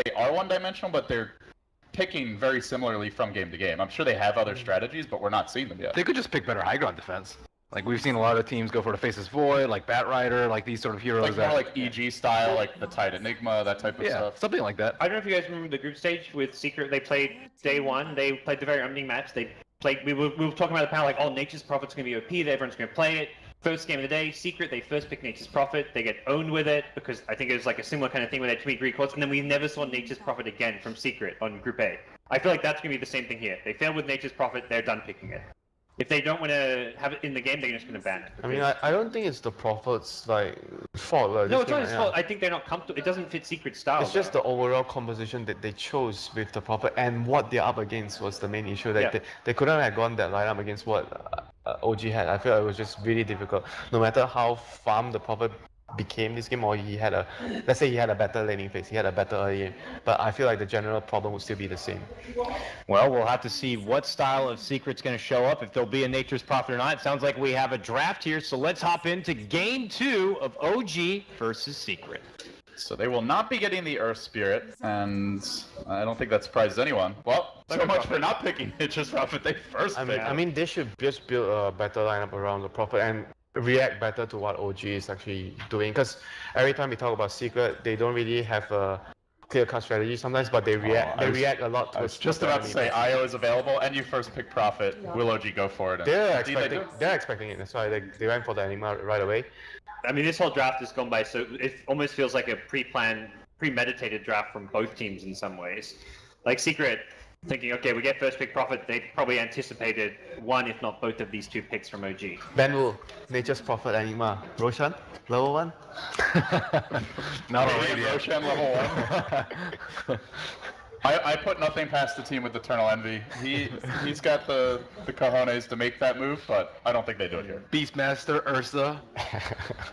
they are one-dimensional, but they're picking very similarly from game to game. I'm sure they have other strategies, but we're not seeing them yet. They could just pick better high ground defense. Like, we've seen a lot of teams go for the Faceless Void, like Bat Rider, like these sort of heroes. Like more like EG style, like the Tide Enigma, that type of stuff. Something like that. I don't know if you guys remember the group stage with Secret. They played day one. They played the very opening match. They played. We were talking about the panel like, oh, Nature's Prophet's going to be OP. Everyone's going to play it. First game of the day, Secret. They first pick Nature's Prophet. They get owned with it because I think it was like a similar kind of thing where they had too many Greek chords, and then we never saw Nature's Prophet again from Secret on Group A. I feel like that's going to be the same thing here. They fail with Nature's Prophet. They're done picking it. If they don't want to have it in the game, they're just going to ban it. I mean, I don't think it's the Prophet's like fault. No, it's not his fault. I think they're not comfortable. It doesn't fit Secret style. It's just the overall composition that they chose with the Prophet, and what they're up against was the main issue. That they couldn't have gone that lineup against what OG had. I feel like it was just really difficult. No matter how farm the Prophet became this game, or he had a, let's say he had a better laning phase, he had a better early game, but I feel like the general problem would still be the same. Well, we'll have to see what style of Secret's going to show up, if there'll be a Nature's Prophet or not. It sounds like we have a draft here, so let's hop into Game 2 of OG versus Secret. So they will not be getting the Earth Spirit, and I don't think that surprises anyone. Well, so much for not picking Nature's Prophet they first picked. I mean, they should just build a better lineup around the Prophet and react better to what OG is actually doing, because every time we talk about Secret, they don't really have a clear-cut strategy sometimes, but they react a lot to. I was just about to say IO is available, and you first pick Prophet. Will OG go for it? They're expecting it. That's why they went for the Enigma right away. I mean, this whole draft has gone by, so it almost feels like a pre-planned, premeditated draft from both teams in some ways. Like Secret, thinking, okay, we get first pick Prophet, they probably anticipated one, if not both of these two picks from OG. Benwu, Nature's Prophet Enigma. Roshan, level 1? Not already. Roshan, level 1. I put nothing past the team with Eternal Envy. He's got the cojones to make that move, but I don't think they do it here. Beastmaster, Ursa.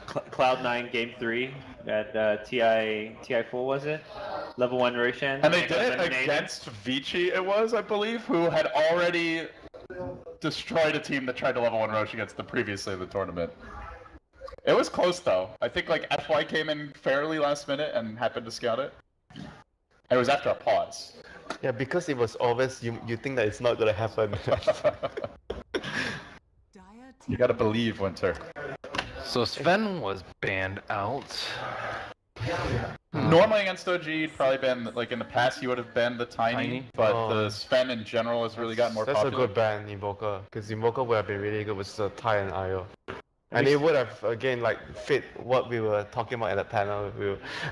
Cloud9 Game 3 at TI4, was it? Level 1 Roshan. And they did it against Vici, it was, I believe, who had already destroyed a team that tried to level 1 Rosh against them previously in the tournament. It was close, though. I think like FY came in fairly last minute and happened to scout it. It was after a pause. Yeah, because it was obvious, you think that it's not gonna happen. You gotta believe, Winter. So Sven was banned out. Normally against OG, you'd probably been, like in the past, you would have been the Tiny, but the Sven in general has really gotten more popular. That's a good ban, Invoker, because Invoker would have been really good with the Tai and IO. And it would have, again, like, fit what we were talking about at the panel.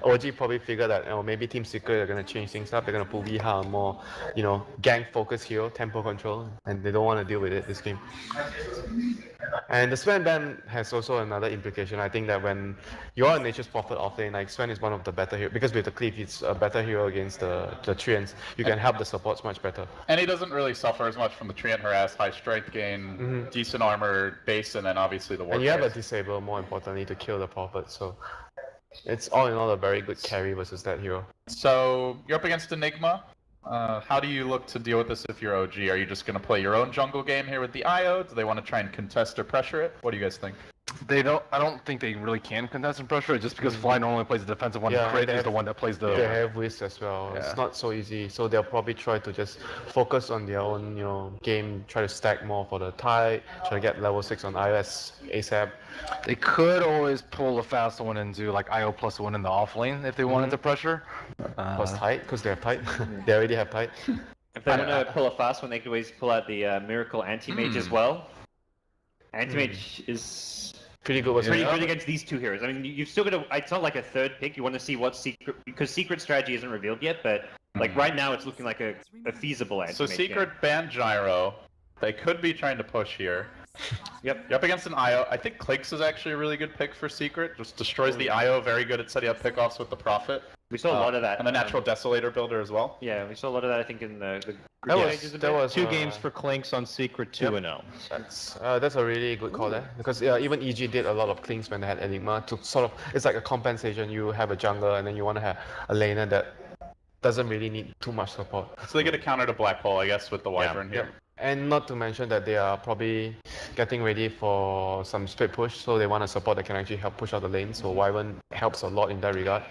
OG probably figured that, maybe Team Secret are going to change things up. They're going to pull Viha on more, gang-focused hero, tempo control, and they don't want to deal with it this game. And the Sven ban has also another implication. I think that when you're a Nature's Prophet offlane, like Sven is one of the better heroes, because with the Cleave, he's a better hero against the Treants. You can help the supports much better. And he doesn't really suffer as much from the Treant harass, high strength gain, decent armor base, and then obviously the war. And you have a disable, more importantly, to kill the Prophet, so it's all in all a very good carry versus that hero. So you're up against Enigma. How do you look to deal with this if you're OG? Are you just going to play your own jungle game here with the IO? Do they want to try and contest or pressure it? What do you guys think? I don't think they really can contest and pressure it, just because Fly normally plays the defensive one. Crit is the one that plays the... They have Whisk as well. Yeah. It's not so easy, so they'll probably try to just focus on their own, game, try to stack more for the Tide, try to get level 6 on iOS ASAP. They could always pull a fast one and do like IO plus 1 in the off lane if they wanted to pressure. Plus Tide, because they have Tide. They already have Tide. If they want to pull a fast one, they could always pull out the Miracle Anti-Mage as well. Anti-Mage is... pretty good. Pretty good against these two heroes. I mean, you've still got to... It's not like a third pick. You want to see what Secret... Because Secret strategy isn't revealed yet, but like right now it's looking like a feasible Anti-Mage. So Secret banned Gyro. They could be trying to push here. Yep. You're up against an IO. I think Clix is actually a really good pick for Secret. Just destroys the IO. Very good at setting up pickoffs with the Prophet. We saw a lot of that. And the Natural Desolator builder as well. Yeah, we saw a lot of that, I think, in the that was 2 games for Clinks on Secret 2-0. That's a really good call there. Because even EG did a lot of clinks when they had Enigma to sort of... It's like a compensation. You have a jungler and then you want to have a laner that doesn't really need too much support. So they get a counter to Black Hole, I guess, with the Wyvern here. And not to mention that they are probably getting ready for some split push, so they want a support that can actually help push out the lane, so Wyvern helps a lot in that regard.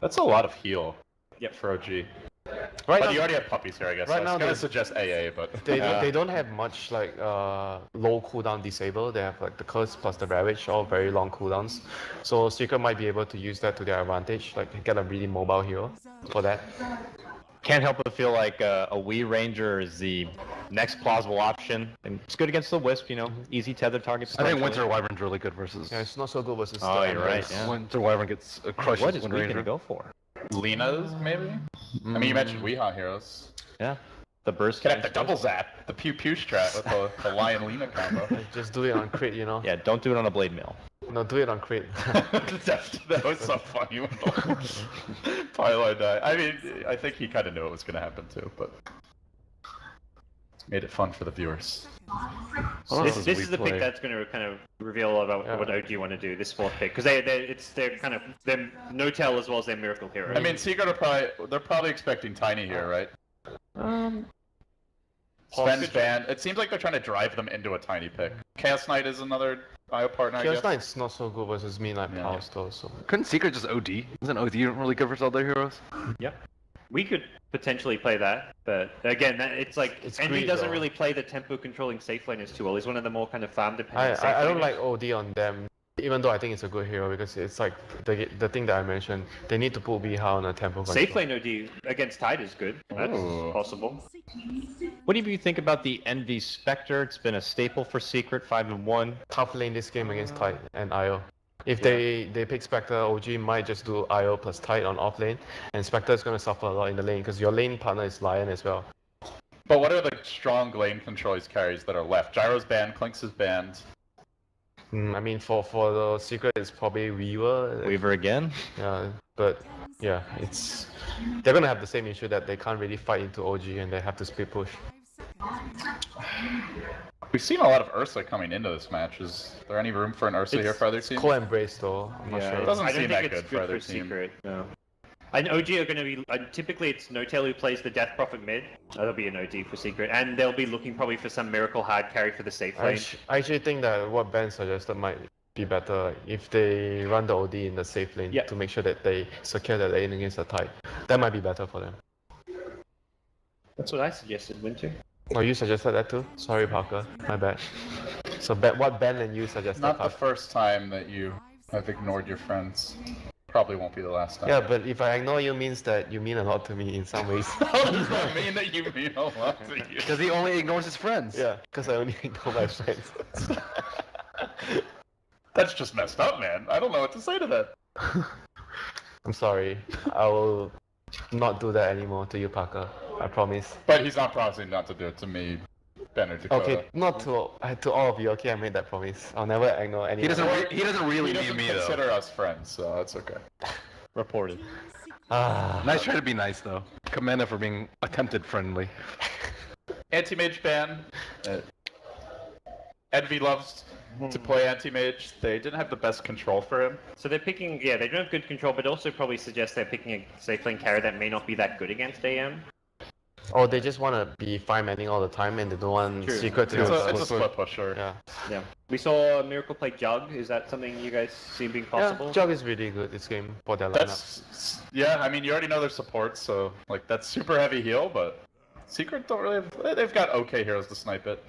That's a lot of heal. Yep. For OG. Right But now, you already have puppies here, I guess. Right So I now was gonna they- suggest AA, but they don't have much like low cooldown disable. They have like the curse plus the ravage, all very long cooldowns. So Secret might be able to use that to their advantage, like get a really mobile hero for that. Can't help but feel like a Wii Ranger is the next plausible option. And it's good against the Wisp, you know, easy tether targets. I think potentially. Winter Wyvern's really good versus. Yeah, it's not so good versus. Oh, the you're right, Empress. yeah. Winter Wyvern gets crushed. What is Wind we Ranger. gonna go for? Lena's maybe? I mean, you mentioned Weehaw heroes. Yeah, the burst. Could have the double zap, the pew pew strat with the Lion Lena combo. Just do it on crit, you know. Yeah, don't do it on a blade mill. No, do it on crit. That was so funny when Pylo died. I mean, I think he kind of knew it was going to happen too, but made it fun for the viewers. This is the pick that's going to kind of reveal a lot about what OG want to do. This fourth pick, because they're kind of they're no-tail as well as their miracle hero. I mean, Secret they're probably expecting Tiny here, right? Sven's banned. It seems like they're trying to drive them into a Tiny pick. Chaos Knight is another IO partner, I Chaos guess. Knight's not so good versus Midnight Yeah. Pulse though, so. Couldn't Secret just OD? Isn't OD really good for other heroes? We could potentially play that, but again, it's like It's Envy greed, doesn't though. really play the tempo controlling safe laners too well. He's one of the more kind of farm dependent. I don't like OD on them, even though I think it's a good hero because it's like the thing that I mentioned. They need to put Weehaw on a tempo control. Safe lane OD against Tide is good. That's Ooh. possible. What do you think about the Envy Spectre? It's been a staple for Secret, 5-1. Tough lane this game against Tide and IO. If they pick Spectre, OG might just do IO plus Tide on off lane, and Spectre is going to suffer a lot in the lane because your lane partner is Lion as well. But what are the strong lane control carries that are left? Gyro's banned, Clinks is banned. I mean, for the Secret, it's probably Weaver. Weaver again? Yeah, but yeah, they're gonna have the same issue that they can't really fight into OG and they have to split push. We've seen a lot of Ursa coming into this match. Is there any room for an Ursa here for other teams? Core Embrace though, I'm not Yeah, sure. It doesn't I don't seem think that it's good for either for team. Secret. No. And OG are going to be typically it's No-Tail who plays the Death Prophet mid. That'll be an OD for Secret, and they'll be looking probably for some miracle hard carry for the safe lane. I actually think that what Ben suggested might be better if they run the OD in the safe lane Yeah. to make sure that they secure the lane against the Tide. That might be better for them. That's what I suggested, Winter. Oh, you suggested that too? Sorry, Parker. My bad. So what Ben and you suggested? Not the Parker? first time that you have ignored your friends. Probably won't be the last time. Yeah, but if I ignore you means that you mean a lot to me in some ways. How does that mean that you mean a lot to you? Because he only ignores his friends. Yeah, because I only ignore my friends. That's just messed up, man. I don't know what to say to that. I'm sorry. I will not do that anymore to you, Parker. I promise. But he's not promising not to do it to me, Ben or Dakota. Okay, not to all of you. Okay, I made that promise. I'll never ignore anyone. He doesn't. He doesn't really He mean doesn't me consider though. us friends, so that's okay. Reported. Ah, Nice try to be nice though. Commend him for being attempted friendly. Anti-mage ban. Envy loves to play anti-mage. They didn't have the best control for him. So they're picking, they don't have good control, but also probably suggest they're picking a safe lane carry that may not be that good against AM. or they just want to be fine manning all the time and they don't want True. secret to It's a split pusher. Yeah. Yeah. We saw Miracle play Jug. Is that something you guys see being possible? Yeah, Jug is really good this game for their lineup. Yeah, I mean, you already know their support, so like that's super heavy heal, but Secret don't really have, they've got okay heroes to snipe it.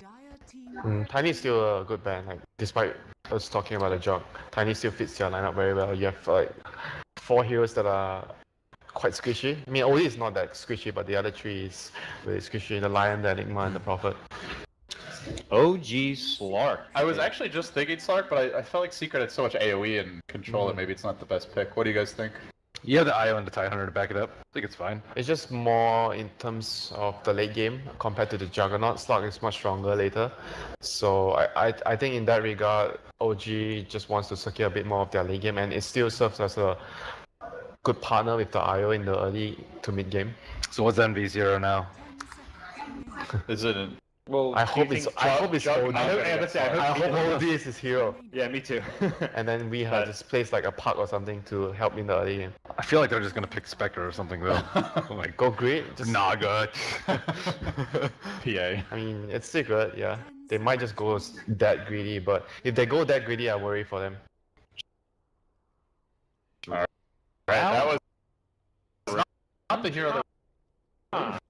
Tiny is still a good band, like despite us talking about the Jug, Tiny still fits your lineup very well. You have like 4 heroes that are quite squishy. I mean, Oli is not that squishy, but the other 3 is really squishy. The Lion, the Enigma, and the Prophet. OG Slark. I was actually just thinking Slark, but I felt like Secret had so much AoE and control that maybe it's not the best pick. What do you guys think? You have the IO and the Tide Hunter to back it up. I think it's fine. It's just more in terms of the late game compared to the Juggernaut. Slug is much stronger later. So I think in that regard, OG just wants to secure a bit more of their late game, and it still serves as a good partner with the IO in the early to mid game. So what's MV0 now? Is it an Well, I do you hope it's think OD. I hope OD is his hero. Yeah, me too. And then we have just placed like a park or something to help in the early game. I feel like they're just gonna pick Spectre or something though. Like Go great. Just Naga. PA? I mean, it's secret, yeah. They might just go that greedy, but if they go that greedy, I worry for them. Right, that was not the hero that...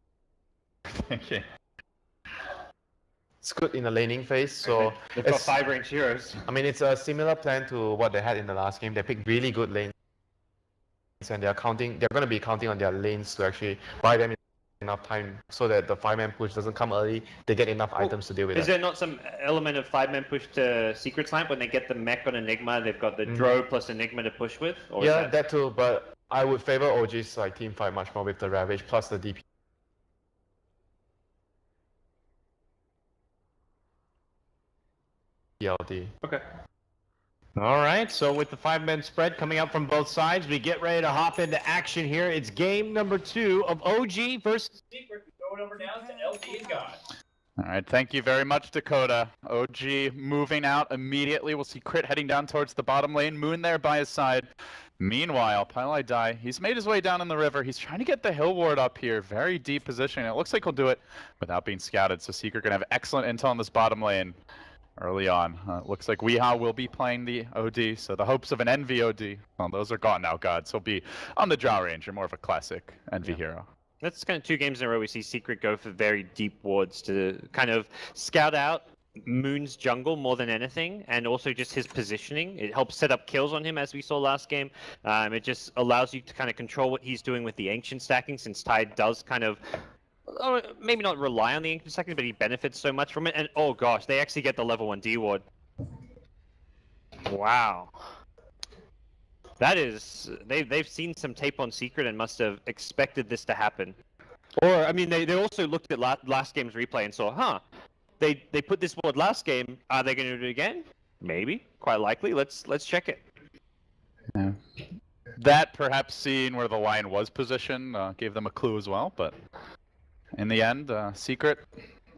Okay. It's good in the laning phase, so They've got it's, 5-range heroes. I mean, it's a similar plan to what they had in the last game. They picked really good lanes, and they're going to be counting on their lanes to actually buy them enough time so that the 5-man push doesn't come early. They get enough items to deal with it. Is there not some element of 5-man push to Secret's lamp when they get the mech on Enigma? They've got the Drow plus Enigma to push with? Or Yeah, that too, but I would favor OG's like team fight much more with the Ravage plus the DP. PLD. Okay. All right, so with the 5-man spread coming up from both sides, we get ready to hop into action here. It's game number 2 of OG versus Secret. Going over now to LD and God. All right, thank you very much, Dakota. OG moving out immediately. We'll see Crit heading down towards the bottom lane. Moon there by his side. Meanwhile, Pylai Dai, he's made his way down in the river. He's trying to get the hill ward up here. Very deep position. It looks like he'll do it without being scouted. So Secret gonna have excellent intel on this bottom lane early on. It looks like Weehaw will be playing the OD, so the hopes of an Envy OD, well, those are gone now, God. So he'll be on the Drow Ranger, more of a classic Envy hero. That's kind of 2 games in a row we see Secret go for very deep wards to kind of scout out Moon's jungle more than anything, and also just his positioning. It helps set up kills on him, as we saw last game. It just allows you to kind of control what he's doing with the Ancient stacking, since Tide does kind of maybe not rely on the Ancient stacking, but he benefits so much from it. And oh gosh, they actually get the level 1 D ward. Wow. That is, they've seen some tape on Secret and must have expected this to happen. Or, I mean, they also looked at last game's replay and saw, huh, they put this ward last game, are they going to do it again? Maybe, quite likely. Let's check it. Yeah. That perhaps seeing where the line was positioned gave them a clue as well, but in the end, Secret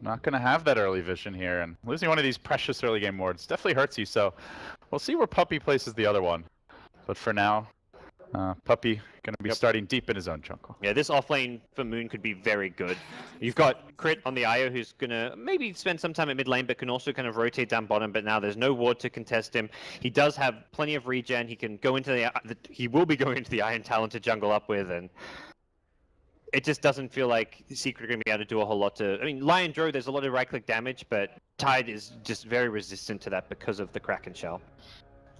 not going to have that early vision here, and losing one of these precious early game wards definitely hurts you, so we'll see where Puppey places the other one. But for now, Puppey going to be starting deep in his own jungle. Yeah, this offlane for Moon could be very good. You've got Crit on the Io, who's going to maybe spend some time at mid lane, but can also kind of rotate down bottom. But now there's no ward to contest him. He does have plenty of regen. He can go into he will be going into the Iron Talon to jungle up with, and it just doesn't feel like Secret are going to be able to do a whole lot to... I mean, Lion Drow, there's a lot of right-click damage, but Tide is just very resistant to that because of the Kraken Shell.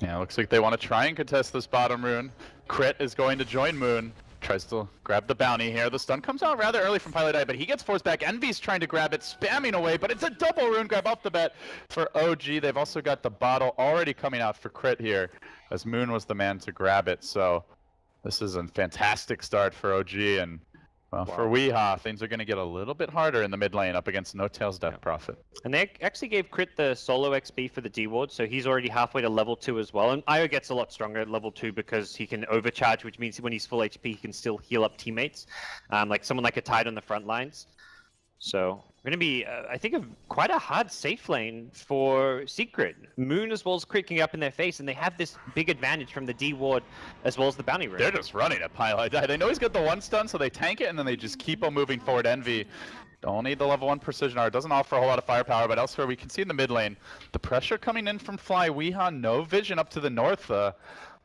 Yeah, looks like they want to try and contest this bottom rune. Crit is going to join Moon. Tries to grab the bounty here. The stun comes out rather early from Pilot Eye, but he gets forced back. Envy's trying to grab it, spamming away, but it's a double rune grab off the bat for OG. They've also got the bottle already coming out for Crit here, as Moon was the man to grab it. So this is a fantastic start for OG, and well, for Weehaw, things are going to get a little bit harder in the mid lane up against No Tail's Death Prophet. And they actually gave Crit the solo XP for the D ward, so he's already halfway to level 2 as well. And Io gets a lot stronger at level 2 because he can overcharge, which means when he's full HP, he can still heal up teammates, like someone like a Tide on the front lines. So going to be, I think, quite a hard safe lane for Secret. Moon as well as Crit can get up in their face, and they have this big advantage from the D ward as well as the bounty rune. They're just running at Pilot. They know he's got the 1 stun, so they tank it, and then they just keep on moving forward. Envy don't need the level 1 precision art. Doesn't offer a whole lot of firepower, but elsewhere we can see in the mid lane the pressure coming in from Fly. Weehaw, no vision up to the north.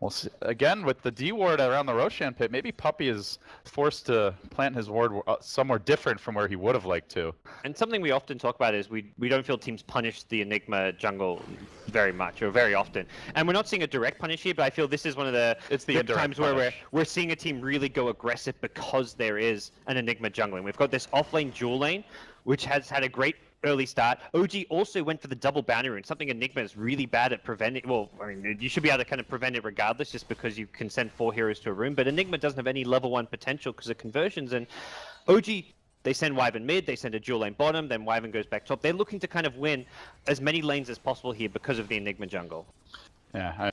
We'll see, again, with the D ward around the Roshan pit, maybe Puppey is forced to plant his ward somewhere different from where he would have liked to. And something we often talk about is we don't feel teams punish the Enigma jungle very much or very often. And we're not seeing a direct punish here, but I feel this is one of the times where we're seeing a team really go aggressive because there is an Enigma jungling. We've got this offlane dual lane, which has had a great early start. OG also went for the double bounty rune, something Enigma is really bad at preventing. Well, I mean, you should be able to kind of prevent it regardless, just because you can send 4 heroes to a rune. But Enigma doesn't have any level 1 potential because of conversions. And OG, they send Wyvern mid, they send a dual lane bottom, then Wyvern goes back top. They're looking to kind of win as many lanes as possible here because of the Enigma jungle. Yeah,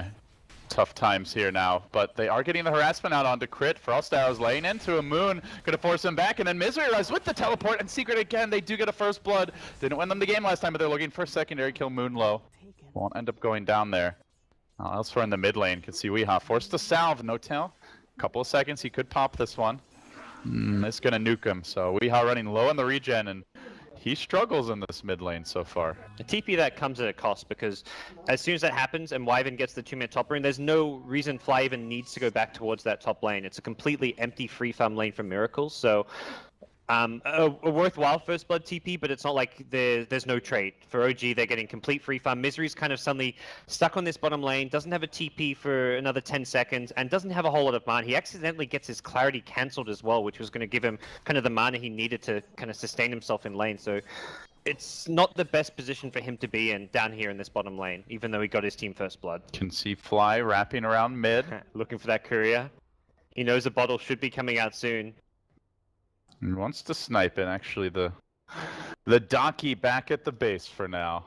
tough times here now, but they are getting the harassment out onto Crit. Froststyles laying into a Moon, gonna force him back, and then Misery Rise with the teleport, and Secret again, they do get a first blood. Didn't win them the game last time, but they're looking for a secondary kill. Moon low. Won't end up going down there. Elsewhere in the mid lane, can see Weehaw forced to salve. No Tail. Couple of seconds, he could pop this one. It's gonna nuke him, so Weehaw running low on the regen, and he struggles in this mid lane so far. A TP that comes at a cost, because as soon as that happens and Wyvern gets the 2-minute top lane, there's no reason Fly even needs to go back towards that top lane. It's a completely empty free farm lane for Miracles, so a worthwhile first blood TP, but it's not like there's no trade. For OG, they're getting complete free farm. Misery's kind of suddenly stuck on this bottom lane, doesn't have a TP for another 10 seconds, and doesn't have a whole lot of mana. He accidentally gets his clarity cancelled as well, which was going to give him kind of the mana he needed to kind of sustain himself in lane. So it's not the best position for him to be in down here in this bottom lane, even though he got his team first blood. Can see Fly wrapping around mid. Looking for that courier. He knows the bottle should be coming out soon. And wants to snipe it. Actually, the donkey back at the base for now.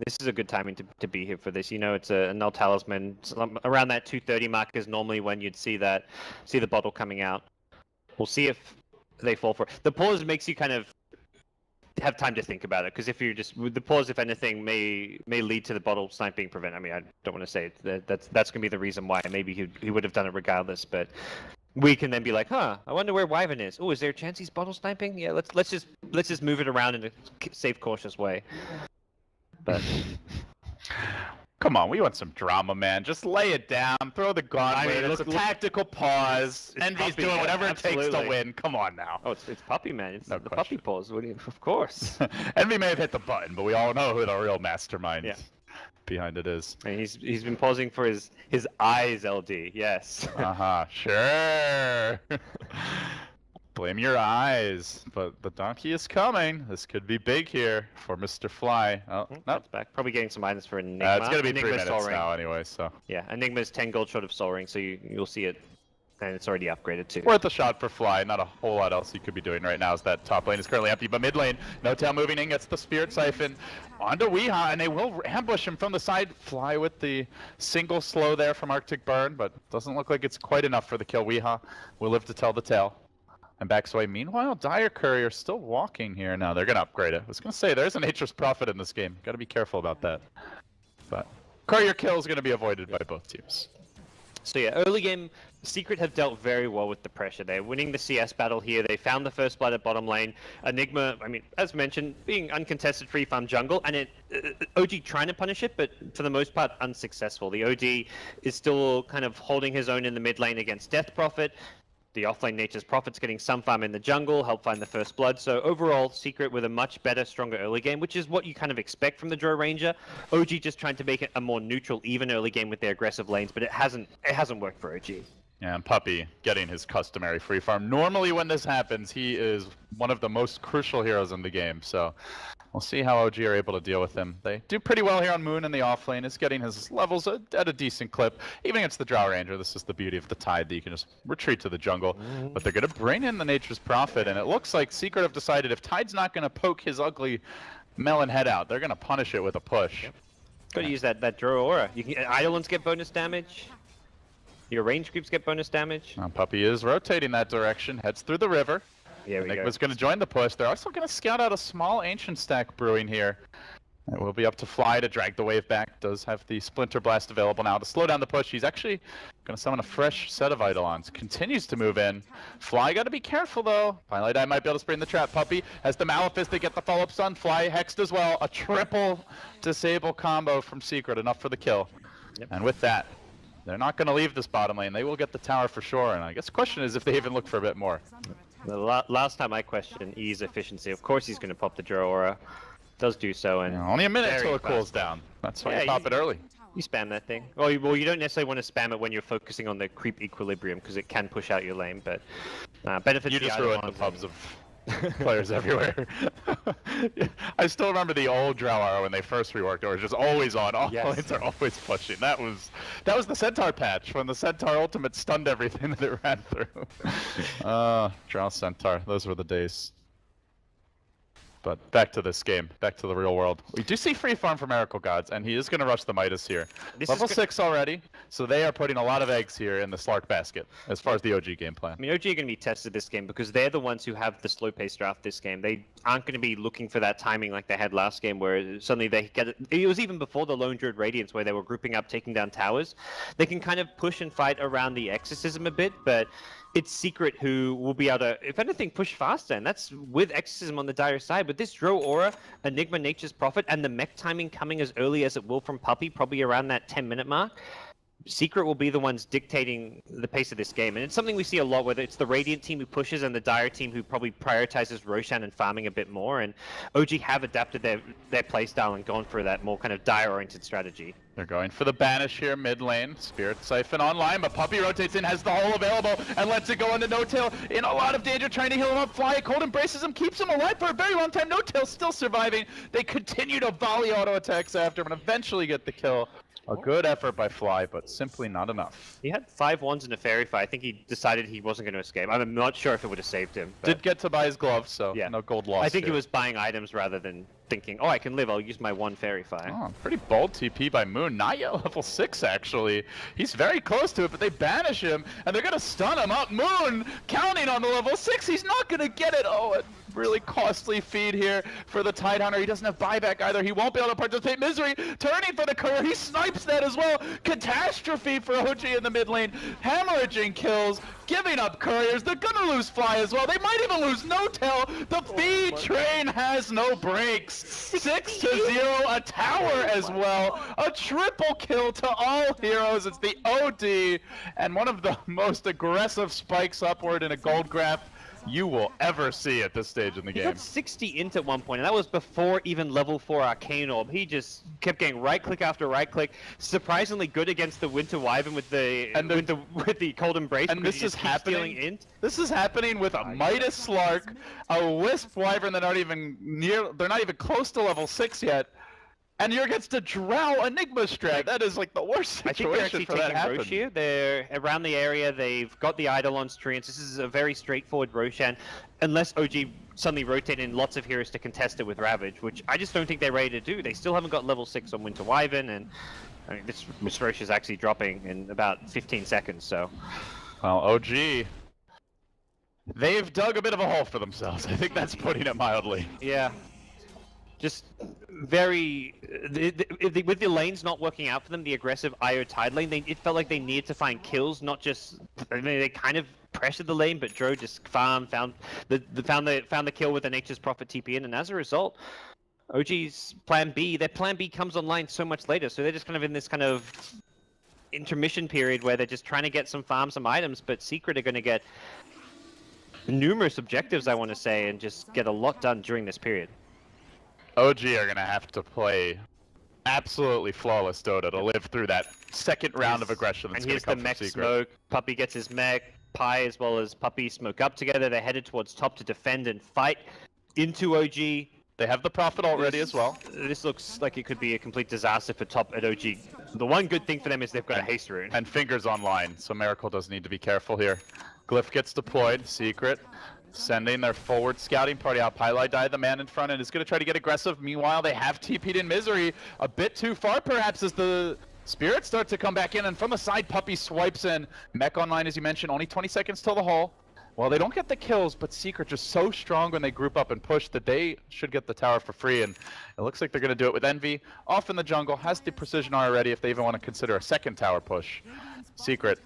This is a good timing to be here for this. You know, it's a null talisman. Around that 2:30 mark is normally when you'd see the bottle coming out. We'll see if they fall for it. The pause makes you kind of have time to think about it, because if you're just the pause, if anything, may lead to the bottle snipe being prevented. I mean, I don't want to say it. That's going to be the reason why. Maybe he would have done it regardless, but we can then be like, huh, I wonder where Wyvern is. Oh, is there a chance he's bottle sniping? Yeah, let's just move it around in a safe, cautious way. But come on, we want some drama, man. Just lay it down, throw the gauntlet. I mean, it's a tactical pause. It's Envy's Puppy, doing yeah, whatever it takes to absolutely. win. Come on now. oh, it's Puppy, man. It's No the question. Puppy pause. Of course. Envy may have hit the button, but we all know who the real mastermind Yeah. behind it is. And he's been pausing for his eyes, LD. Yes. Sure. Blame your eyes, but the donkey is coming. This could be big here for Mr. Fly. Oh, no. That's back. Probably getting some items for Enigma. It's gonna be 3 Enigma's minutes Soul Ring. now anyway, so Yeah, Enigma's 10 gold short of Soul Ring, so you'll see it, and it's already upgraded too. worth a shot for Fly. Not a whole lot else you could be doing right now, as that top lane is currently empty. But mid lane, No Tail moving in, gets the Spirit Siphon onto Weehaw, and they will ambush him from the side. Fly with the single slow there from Arctic Burn, but doesn't look like it's quite enough for the kill. Weehaw will live to tell the tale. And backs away. Meanwhile, Dire Courier still walking here. Now they're going to upgrade it. I was going to say, there's a Nature's Prophet in this game. Got to be careful about that. But Courier kill is going to be avoided by both teams. So yeah, early game, Secret have dealt very well with the pressure. They're winning the CS battle here. They found the first blood at bottom lane. Enigma, I mean, as mentioned, being uncontested free farm jungle, and OG trying to punish it, but for the most part unsuccessful. The OG is still kind of holding his own in the mid lane against Death Prophet. The offlane Nature's Prophet's getting some farm in the jungle, help find the first blood. So overall, Secret with a much better, stronger early game, which is what you kind of expect from the Drow Ranger. OG just trying to make it a more neutral, even early game with their aggressive lanes, but it hasn't worked for OG. Yeah, and Puppy getting his customary free farm. Normally when this happens, he is one of the most crucial heroes in the game. So we'll see how OG are able to deal with him. They do pretty well here on Moon in the offlane. Is getting his levels at a decent clip. Even against the Drow Ranger, this is the beauty of the Tide, that you can just retreat to the jungle. But they're going to bring in the Nature's Prophet, and it looks like Secret have decided if Tide's not going to poke his ugly melon head out, they're going to punish it with a push. Yep. Got to use that Drow Aura. You can Eidolons get bonus damage. Your range creeps get bonus damage. Puppy is rotating that direction, heads through the river. Here we go. Enigma's going to join the push. They're also going to scout out a small Ancient stack brewing here. It will be up to Fly to drag the wave back. Does have the Splinter Blast available now to slow down the push. He's actually going to summon a fresh set of Eidolons. Continues to move in. Fly got to be careful though. Finally, I might be able to spring the trap. Puppy has the Malefice. They get the follow-up stun. Fly hexed as well. A triple disable combo from Secret. Enough for the kill. Yep. And with that, they're not going to leave this bottom lane. They will get the tower for sure. And I guess the question is if they even look for a bit more. The last time I questioned E's efficiency, of course he's going to pop the Drow Aura. Does do so, and Only a minute very until it cools fast. down. That's why Yeah, you pop it early. You spam that thing. Well, you don't necessarily want to spam it when you're focusing on the creep equilibrium, because it can push out your lane, but benefits You the just ruined the Eidolons pubs of players everywhere. I still remember the old Drow Arrow when they first reworked. It was just always on. All Yes. lanes are always pushing. That was the Centaur patch when the Centaur Ultimate stunned everything that it ran through. Drow Centaur. Those were the days. But back to this game, back to the real world. We do see free farm for Miracle Gods, and he is going to rush the Midas here. This Level is 6 already, so they are putting a lot of eggs here in the Slark basket, as far as the OG game plan. I mean, OG are going to be tested this game because they're the ones who have the slow pace draft this game. They aren't going to be looking for that timing like they had last game, where suddenly they get it. It was even before the Lone Druid Radiance, where they were grouping up, taking down towers. They can kind of push and fight around the Exorcism a bit, but it's Secret who will be able to, if anything, push faster, and that's with Exorcism on the dire side. But this Dro Aura, Enigma, Nature's Prophet, and the mech timing coming as early as it will from Puppey, probably around that 10-minute mark, Secret will be the ones dictating the pace of this game. And it's something we see a lot, whether it's the Radiant team who pushes and the Dire team who probably prioritizes Roshan and farming a bit more. And OG have adapted their playstyle and gone for that more kind of Dire-oriented strategy. They're going for the banish here mid lane. Spirit Siphon online, but Puppey rotates in, has the hole available, and lets it go into No-Tail. In a lot of danger, trying to heal him up. Fly, Cold embraces him, keeps him alive for a very long time. No-Tail still surviving. They continue to volley auto attacks after him and eventually get the kill. A good effort by Fly, but simply not enough. He had 5 wands in a fairy fight. I think he decided he wasn't going to escape. I'm not sure if it would have saved him. But... Did get to buy his gloves, so yeah. No gold lost. I think here. he was buying items rather than thinking, oh, I can live, I'll use my 1 fairy fire. Oh, pretty bold TP by Moon. Not yet level 6, actually. He's very close to it, but they banish him, and they're going to stun him up. Moon counting on the level 6. He's not going to get it. Oh, a really costly feed here for the Tidehunter. He doesn't have buyback either. He won't be able to participate. Misery turning for the courier. He snipes that as well. Catastrophe for OG in the mid lane. Hemorrhaging kills, giving up couriers. They're going to lose Fly as well. They might even lose No-Tail. The feed train has no brakes. 6-0, a tower as well. A triple kill to all heroes. It's the OD, and one of the most aggressive spikes upward in a gold graph you will ever see at this stage in the game. He got 60 int at one point, and that was before even level 4 Arcane Orb. He just kept getting right click after right click. Surprisingly good against the Winter Wyvern with the Cold Embrace. And this is happening. Int. This is happening with a Midas Slark, a Wisp Wyvern that aren't even near. They're not even close to level 6 yet. And you're against a Drow Enigma strat. That is like the worst I think they're situation actually for that taking happen. Roche here. They're around the area. They've got the Eidolon's treants. This is a very straightforward Roshan, unless OG suddenly rotate in lots of heroes to contest it with Ravage, which I just don't think they're ready to do. They still haven't got level 6 on Winter Wyvern, and I mean, this Roche is actually dropping in about 15 seconds, so... Well, OG, they've dug a bit of a hole for themselves. I think that's putting it mildly. Yeah. Just very... with the lanes not working out for them, the aggressive IO Tide lane, it felt like they needed to find kills, not just... I mean, they kind of pressured the lane, but Dro just found the kill with the Nature's Prophet TP in, and as a result, OG's plan B, their plan B comes online so much later, so they're just kind of in this kind of intermission period where they're just trying to get some items, but Secret are going to get numerous objectives, I want to say, and just get a lot done during this period. OG are going to have to play absolutely flawless Dota to live through that second round of aggression that's going to come from Secret. And here's the mech smoke. Puppey gets his mech. Pi as well as Puppey smoke up together. They're headed towards top to defend and fight into OG. They have the Prophet already as well. This looks like it could be a complete disaster for top at OG. The one good thing for them is they've got a haste rune. And Fingers online, so Miracle does need to be careful here. Glyph gets deployed. Secret sending their forward scouting party out. Pylai died the man in front and is going to try to get aggressive. Meanwhile, they have TP'd in Misery a bit too far, perhaps, as the Spirits start to come back in. And from the side, Puppey swipes in. Mech online, as you mentioned, only 20 seconds till the hole. Well, they don't get the kills, but Secret just so strong when they group up and push that they should get the tower for free. And it looks like they're going to do it with Envy. Off in the jungle, has the precision already if they even want to consider a second tower push. Secret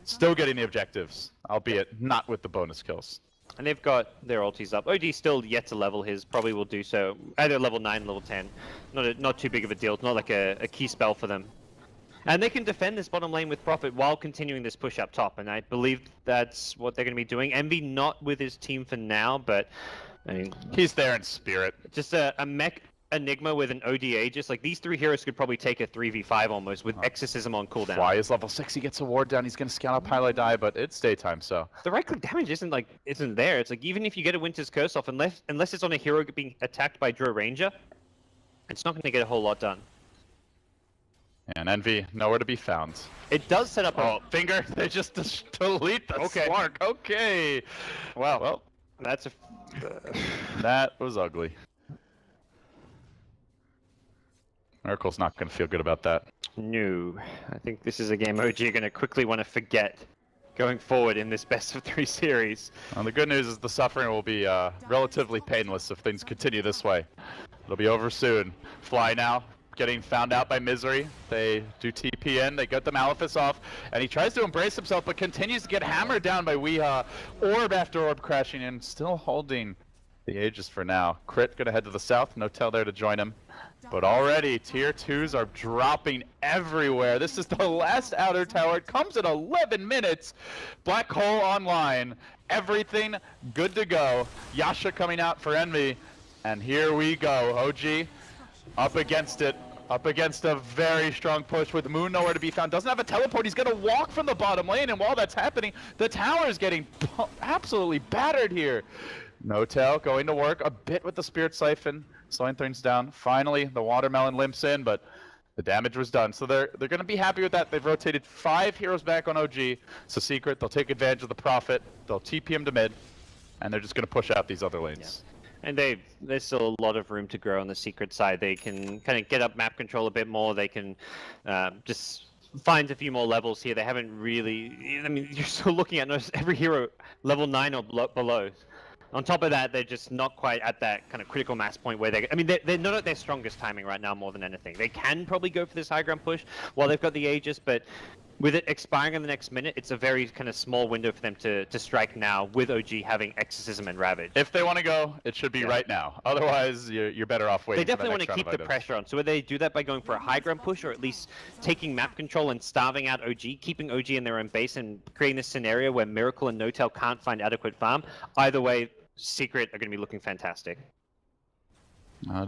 still getting the objectives, albeit not with the bonus kills. And they've got their ultis up. OG still yet to level his, probably will do so. Either level 9, level 10. Not too big of a deal. It's not like a key spell for them. And they can defend this bottom lane with Prophet while continuing this push up top. And I believe that's what they're going to be doing. Envy not with his team for now, but I mean... He's there in spirit. Just a mech Enigma with an ODA. Just like these 3 heroes could probably take a 3v5 almost with Exorcism on cooldown. Fly is level 6. He gets a ward down. He's going to scout out Pylai die, but it's daytime, so... The right click damage isn't there. It's like even if you get a Winter's Curse off, unless it's on a hero being attacked by Dro Ranger, it's not going to get a whole lot done. And Envy, nowhere to be found. It does set up Oh, Finger, they just delete the Slark. Okay. Wow. Well, That's a... that was ugly. Miracle's not going to feel good about that. No. I think this is a game OG are going to quickly want to forget going forward in this best of 3 series. Well, the good news is the suffering will be relatively painless if things continue this way. It'll be over soon. Fly now. getting found out by Misery. They do TP in, they get the Malefice off, and he tries to embrace himself, but continues to get hammered down by Weehaw. Orb after orb crashing in, still holding the Aegis for now. Crit gonna head to the south, Notel there to join him. But already, tier 2s are dropping everywhere. This is the last outer tower. It comes at 11 minutes. Black Hole online. Everything good to go. Yasha coming out for Envy. And here we go. OG up against it. Up against a very strong push with Moon nowhere to be found. Doesn't have a teleport. He's going to walk from the bottom lane. And while that's happening, the tower is getting absolutely battered here. Notel going to work a bit with the Spirit Siphon. Slowing things down. Finally, the Watermelon limps in, but the damage was done. So they're going to be happy with that. They've rotated 5 heroes back on OG. So Secret, they'll take advantage of the Prophet. They'll TP him to mid, and they're just going to push out these other lanes. Yeah. And there's still a lot of room to grow on the Secret side. They can kind of get up map control a bit more. They can just find a few more levels here. They haven't really... I mean, you're still looking at every hero level 9 or below. On top of that, they're just not quite at that kind of critical mass point where they... I mean, they're not at their strongest timing right now more than anything. They can probably go for this high ground push while they've got the Aegis, but with it expiring in the next minute, it's a very kind of small window for them to strike now with OG having Exorcism and Ravage. If they want to go, it should be right now. Otherwise, you're better off waiting. They definitely want to keep the pressure on. So whether they do that by going for a high ground push or at least taking map control and starving out OG, keeping OG in their own base and creating this scenario where Miracle and Notel can't find adequate farm, either way, Secret are going to be looking fantastic.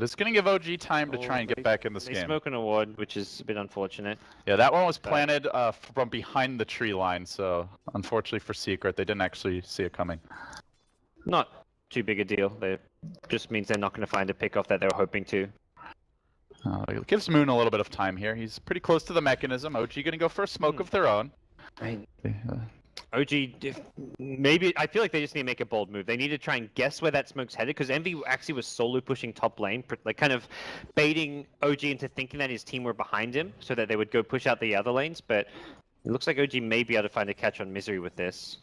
Just going to give OG time to try and get back in this game. They smoke an award, which is a bit unfortunate. Yeah, that one was planted from behind the tree line, so unfortunately for Secret, they didn't actually see it coming. Not too big a deal. It just means they're not going to find a pickoff that they were hoping to. It gives Moon a little bit of time here. He's pretty close to the mechanism. OG going to go for a smoke of their own. OG, maybe I feel like they just need to make a bold move. They need to try and guess where that smoke's headed, because Envy actually was solo pushing top lane, like kind of baiting OG into thinking that his team were behind him so that they would go push out the other lanes, but it looks like OG may be able to find a catch on Misery with this.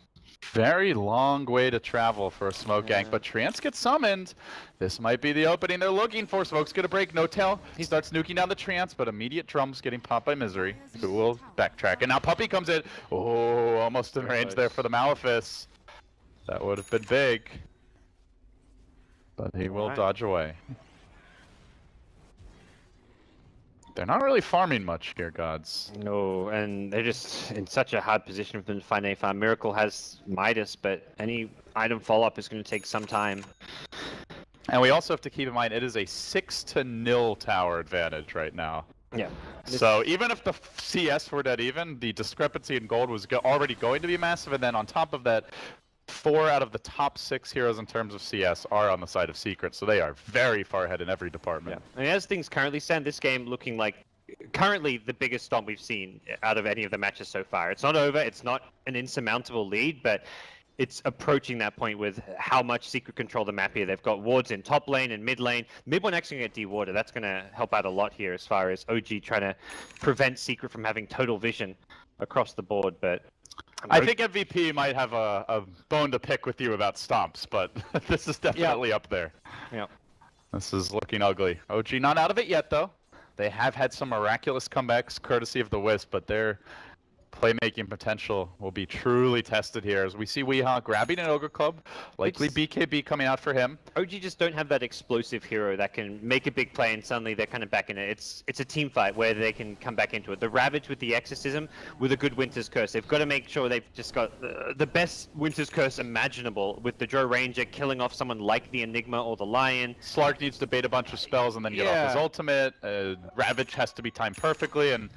Very long way to travel for a smoke gank, but Trance gets summoned. This might be the opening they're looking for. Smoke's gonna break. Notel, he starts nuking down the Trance, but immediate drums getting popped by Misery, who will backtrack. And now Puppey comes in. Oh, almost in range there for the Malefice. That would have been big. But he will dodge away. They're not really farming much here, gods. No, and they're just in such a hard position for them to find a farm. Miracle has Midas, but any item follow-up is going to take some time. And we also have to keep in mind, it is a 6-0 tower advantage right now. Yeah. So even if the CS were dead even, the discrepancy in gold was already going to be massive, and then on top of that, 4 out of the top 6 heroes in terms of CS are on the side of Secret, so they are very far ahead in every department. Yeah. I mean, as things currently stand, this game looking like currently the biggest stomp we've seen out of any of the matches so far. It's not over, it's not an insurmountable lead, but it's approaching that point with how much Secret control the map here. They've got wards in top lane and mid lane. Mid one actually going to get dewatered. That's going to help out a lot here as far as OG trying to prevent Secret from having total vision across the board, but I think MVP might have a bone to pick with you about stomps, but this is definitely up there. Yeah. This is looking ugly. OG not out of it yet, though. They have had some miraculous comebacks courtesy of the Wisp, but their playmaking potential will be truly tested here as we see Weehaw grabbing an Ogre Club, likely BKB coming out for him. OG just don't have that explosive hero that can make a big play and suddenly they're kind of back in it. It's a team fight where they can come back into it. The Ravage with the Exorcism with a good Winter's Curse. They've got to make sure they've just got the best Winter's Curse imaginable with the Drow Ranger killing off someone like the Enigma or the Lion. Slark needs to bait a bunch of spells and then get off his ultimate. Ravage has to be timed perfectly, and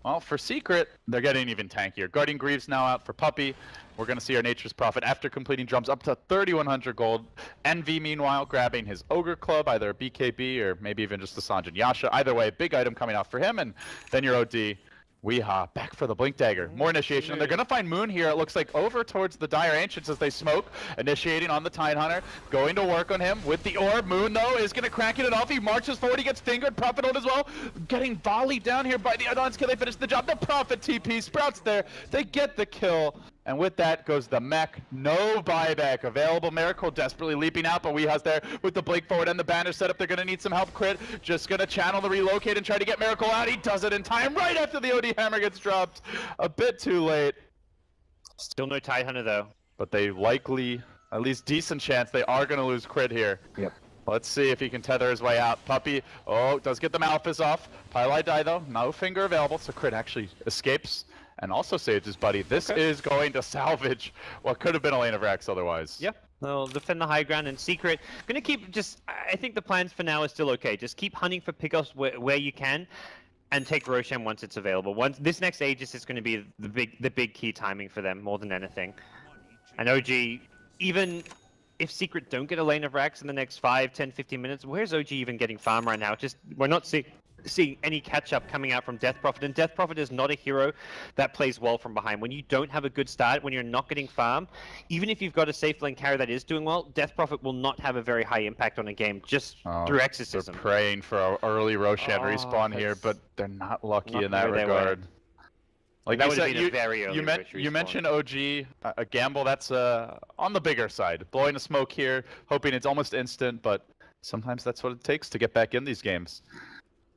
well, for Secret, they're getting even tankier. Guardian Greaves now out for Puppey. We're going to see our Nature's Prophet after completing drums up to 3,100 gold. Envy, meanwhile, grabbing his Ogre Club, either a BKB or maybe even just a Sanjin Yasha. Either way, big item coming out for him, and then your OD. Weehaw, back for the Blink Dagger. More initiation, and they're going to find Moon here, it looks like, over towards the Dire Ancients as they smoke. Initiating on the Tidehunter, going to work on him with the Orb. Moon, though, is going to crack it off. He marches forward, he gets fingered. Prophet ult as well. Getting volleyed down here by the Adons. Can they finish the job? The Prophet TP. Sprouts there. They get the kill. And with that goes the mech. No buyback available. Miracle desperately leaping out, but Weeha's there with the blink forward and the banish setup. They're going to need some help. Crit just going to channel the relocate and try to get Miracle out. He does it in time right after the OD hammer gets dropped. A bit too late. Still no Tidehunter though. But they likely, at least decent chance, they are going to lose Crit here. Yep. Let's see if he can tether his way out. Puppey, does get the Malphus off. Pylai die though, no finger available, so Crit actually escapes and also saves his buddy. This is going to salvage what could have been a lane of Rax otherwise. Yep. They'll defend the high ground and Secret. Gonna keep I think the plans for now are still okay. Just keep hunting for pickups where you can. And take Roshan once it's available. This next Aegis is going to be the big key timing for them more than anything. And OG, even if Secret don't get a lane of Rax in the next 5, 10, 15 minutes, where's OG even getting farm right now? We're not seeing any catch-up coming out from Death Prophet, and Death Prophet is not a hero that plays well from behind. When you don't have a good start, when you're not getting farm, even if you've got a safe lane carry that is doing well, Death Prophet will not have a very high impact on a game just through exorcism. They're praying for an early Roshan respawn here, but they're not lucky in that regard. Like that you would have said, been a very early you mentioned OG, a gamble that's on the bigger side. Blowing a smoke here, hoping it's almost instant, but sometimes that's what it takes to get back in these games.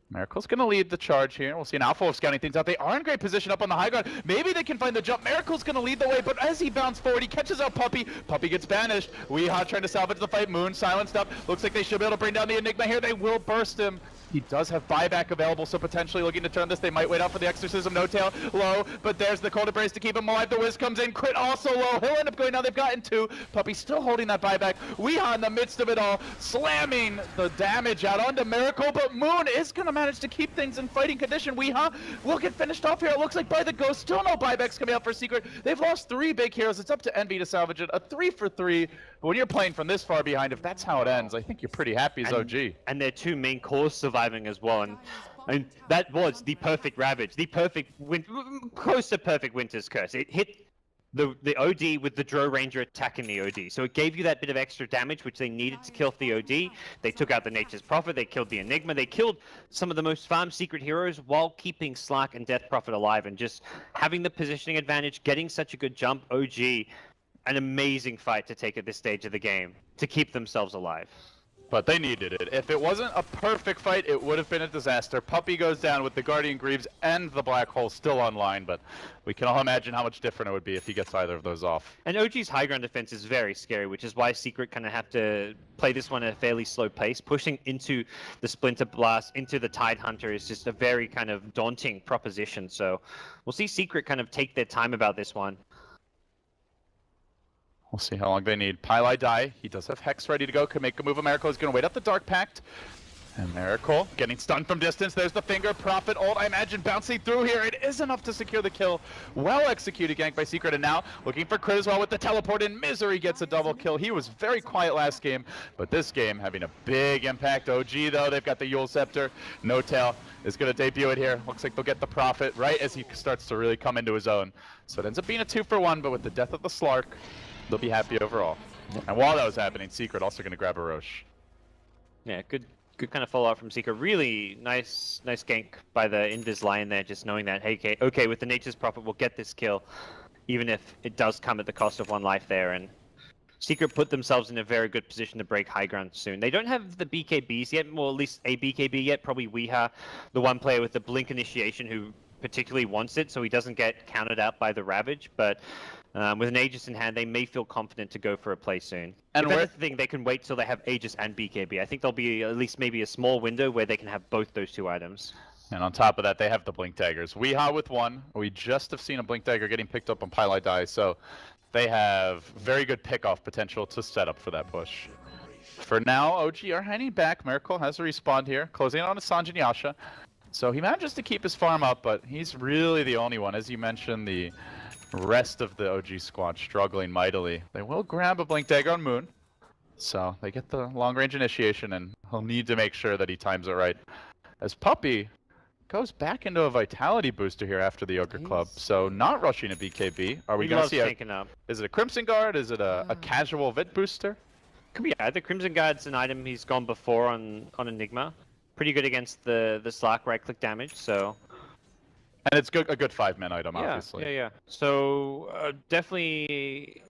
Miracle's going to lead the charge here. We'll see an Alpha Wolf scouting things out. They are in great position up on the high ground. Maybe they can find the jump. Miracle's going to lead the way, but as he bounced forward, he catches out Puppey. Puppey gets banished. Weeha trying to salvage the fight. Moon silenced up. Looks like they should be able to bring down the Enigma here. They will burst him. He does have buyback available, so potentially looking to turn this. They might wait out for the Exorcism. No tail, low, but there's the Cold Embrace to keep him alive. The Wiz comes in, Crit also low. He'll end up going down. They've gotten 2. Puppey still holding that buyback. Weeha in the midst of it all, slamming the damage out onto Miracle, but Moon is going to manage to keep things in fighting condition. Weeha will get finished off here. It looks like by the Ghost. Still no buybacks coming out for Secret. They've lost 3 big heroes. It's up to Envy to salvage it. A 3 for 3. But when you're playing from this far behind, if that's how it ends, I think you're pretty happy as OG. And their 2 main cores surviving as well. And that was the perfect Ravage, the perfect close to perfect Winter's Curse. It hit the OD with the Drow Ranger attacking the OD. So it gave you that bit of extra damage which they needed to kill the OD. They took out the Nature's Prophet, they killed the Enigma, they killed some of the most farmed Secret heroes while keeping Slark and Death Prophet alive and just having the positioning advantage, getting such a good jump. OG, an amazing fight to take at this stage of the game to keep themselves alive. But they needed it. If it wasn't a perfect fight, it would have been a disaster. Puppey goes down with the Guardian Greaves and the Black Hole still online, but we can all imagine how much different it would be if he gets either of those off. And OG's high ground defense is very scary, which is why Secret kind of have to play this one at a fairly slow pace. Pushing into the Splinter Blast, into the Tidehunter is just a very kind of daunting proposition. So we'll see Secret kind of take their time about this one. We'll see how long they need. Pylai die. He does have Hex ready to go. Can make a move. Miracle is going to wait up the Dark Pact. And Miracle getting stunned from distance. There's the finger. Prophet ult, I imagine, bouncing through here. It is enough to secure the kill. Well executed gank by Secret. And now looking for Crit as well with the teleport in. Misery gets a double kill. He was very quiet last game, but this game having a big impact. OG though, they've got the Yule Scepter. No Tail is going to debut it here. Looks like they'll get the Prophet right as he starts to really come into his own. So it ends up being a 2-for-1, but with the death of the Slark, they'll be happy overall. And while that was happening, Secret also going to grab a Roche. Yeah, good kind of follow-up from Secret. Really nice gank by the Invis Lion there, just knowing that, hey, okay, with the Nature's Prophet, we'll get this kill, even if it does come at the cost of 1 life there. And Secret put themselves in a very good position to break high ground soon. They don't have the BKBs yet, or at least a BKB yet, probably Weeha, the one player with the Blink Initiation who particularly wants it, so he doesn't get counted out by the Ravage, but with an Aegis in hand, they may feel confident to go for a play soon. And if anything, they can wait till they have Aegis and BKB. I think there'll be at least maybe a small window where they can have both those 2 items. And on top of that, they have the Blink Daggers. Weeha with 1. We just have seen a Blink Dagger getting picked up on Pylai Die, so they have very good pickoff potential to set up for that push. For now, OG are hanging back. Miracle has a respawn here, closing on a Sanjin Yasha. So he manages to keep his farm up, but he's really the only one. As you mentioned, the rest of the OG squad struggling mightily. They will grab a Blink Dagger on Moon. So they get the long-range initiation, and he'll need to make sure that he times it right. As Puppey goes back into a Vitality booster here after the Ogre Club. So not rushing a BKB. Are we going to see is it a Crimson Guard? Is it a casual Vit booster? Could be either. Crimson Guard's an item he's gone before on Enigma. Pretty good against the Slark right-click damage, so... And it's a good 5-man item, Yeah, obviously. yeah. So definitely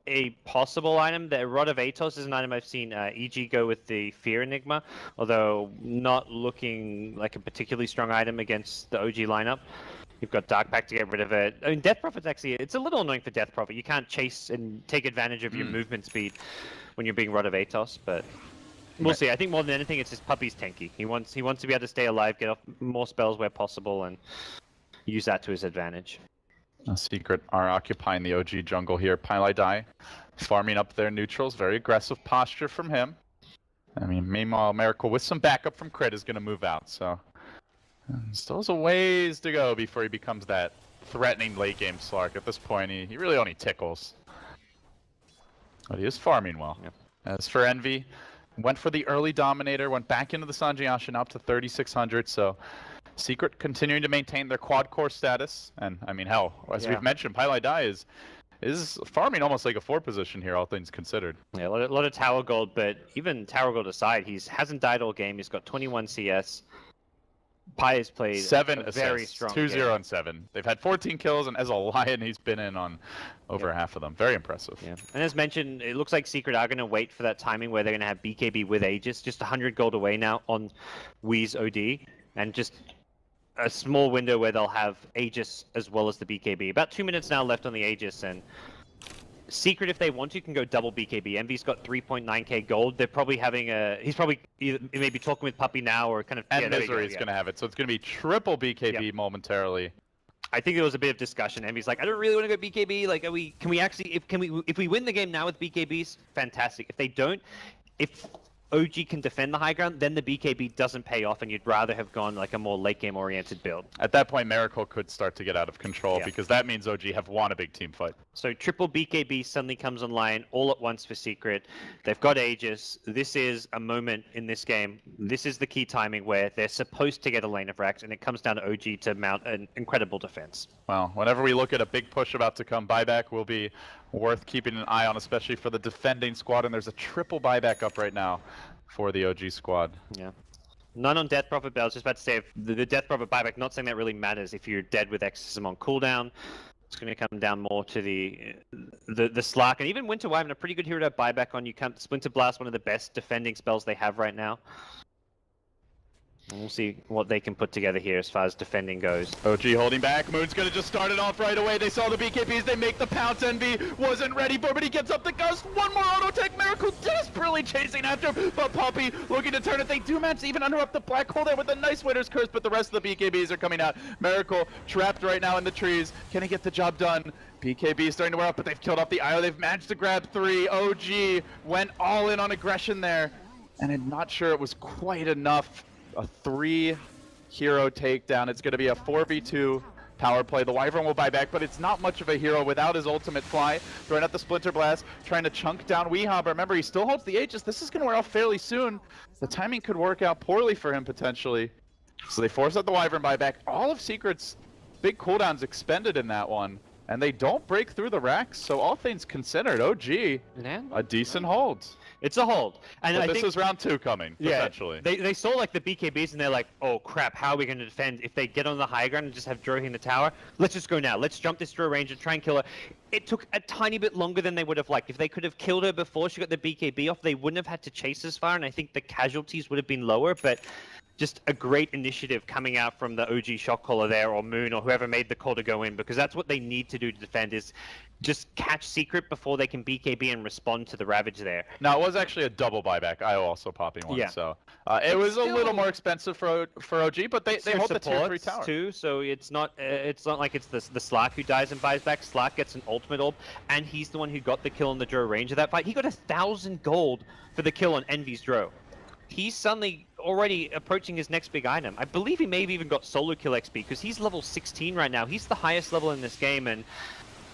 a possible item. The Rod of Atos is an item I've seen EG go with the Fear Enigma, although not looking like a particularly strong item against the OG lineup. You've got Dark Pact to get rid of it. I mean, Death Prophet's actually, it's a little annoying for Death Prophet. You can't chase and take advantage of your movement speed when you're being Rod of Atos, but we'll see. I think more than anything, it's just Puppy's tanky. He wants to be able to stay alive, get off more spells where possible, and use that to his advantage. Secret are occupying the OG jungle here. Pylai Dai farming up their neutrals. Very aggressive posture from him. I mean, meanwhile, Miracle with some backup from Crit is going to move out, so still has a ways to go before he becomes that threatening late game Slark. At this point, he really only tickles. But he is farming well. Yep. As for Envy, went for the early Dominator, went back into the Sanjiashin up to 3,600, so Secret continuing to maintain their quad core status. And, I mean, hell, as we've mentioned, Pylai Dai is farming almost like a 4 position here, all things considered. Yeah, a lot of tower gold, but even tower gold aside, hasn't died all game. He's got 21 CS. Pi has played 7 a assists, very strong 2-0 game. and 7. They've had 14 kills, and as a Lion, he's been in on over half of them. Very impressive. Yeah, and as mentioned, it looks like Secret are going to wait for that timing where they're going to have BKB with Aegis, just 100 gold away now on Wee's OD, and just a small window where they'll have Aegis as well as the BKB. About 2 minutes now left on the Aegis, and Secret, if they want to, can go double BKB. Envy's got 3.9k gold. They're probably having he's probably maybe talking with Puppy now or kind of... And Misery's going to have it, so it's going to be triple BKB momentarily. I think there was a bit of discussion. Envy's like, I don't really want to go BKB. Like, can we actually, if we win the game now with BKBs, fantastic. If they don't, if OG can defend the high ground, then the BKB doesn't pay off, and you'd rather have gone like a more late game oriented build. At that point, Miracle could start to get out of control because that means OG have won a big team fight. So triple BKB suddenly comes online all at once for Secret. They've got Aegis. This is a moment in this game. This is the key timing where they're supposed to get a lane of racks, and it comes down to OG to mount an incredible defense. Well, whenever we look at a big push about to come, buyback will be worth keeping an eye on, especially for the defending squad, and there's a triple buyback up right now for the OG squad. Yeah. None on Death Prophet, but I was just about to say, if the Death Prophet buyback, not saying that really matters if you're dead with Exorcism on cooldown. It's going to come down more to the Slark, and even Winter Wyvern, a pretty good hero to have buyback on. You come Splinter Blast, one of the best defending spells they have right now. And we'll see what they can put together here as far as defending goes. OG holding back. Moon's going to just start it off right away. They saw the BKBs. They make the pounce. Envy wasn't ready for, but he gets up the gust. One more auto tech. Miracle desperately chasing after him, but Puppy looking to turn it. They do manage to even interrupt the black hole there with a nice Winter's Curse, but the rest of the BKBs are coming out. Miracle trapped right now in the trees. Can he get the job done? BKB starting to wear up, but they've killed off the IO. They've managed to grab 3. OG went all in on aggression there, and I'm not sure it was quite enough. A 3-hero takedown. It's going to be a 4v2 power play. The Wyvern will buy back, but it's not much of a hero without his ultimate fly. Throwing out the Splinter Blast, trying to chunk down Weehaw, but remember, he still holds the Aegis. This is going to wear off fairly soon. The timing could work out poorly for him, potentially. So they force out the Wyvern buyback. All of Secret's big cooldowns expended in that one, and they don't break through the racks, so all things considered, OG, a decent hold. It's a hold. And but I this think is round 2 coming, potentially. They saw like the BKBs and they're like, oh crap, how are we going to defend? If they get on the high ground and just have Drow in the tower, let's just go now. Let's jump this Drow range and try and kill her. It took a tiny bit longer than they would have liked. If they could have killed her before she got the BKB off, they wouldn't have had to chase as far, and I think the casualties would have been lower, but just a great initiative coming out from the OG shot caller there, or Moon, or whoever made the call to go in, because that's what they need to do to defend, is just catch Secret before they can BKB and respond to the Ravage there. Now, it was actually a double buyback. IO also popping one, so it was a little more expensive for OG, but they hold the tier 3 tower too, so it's not like it's the Slark who dies and buys back. Slark gets an ultimate orb, and he's the one who got the kill on the Drow range of that fight. He got 1,000 gold for the kill on Envy's Drow. He's suddenly already approaching his next big item. I believe he may have even got solo kill XP, because he's level 16 right now. He's the highest level in this game, and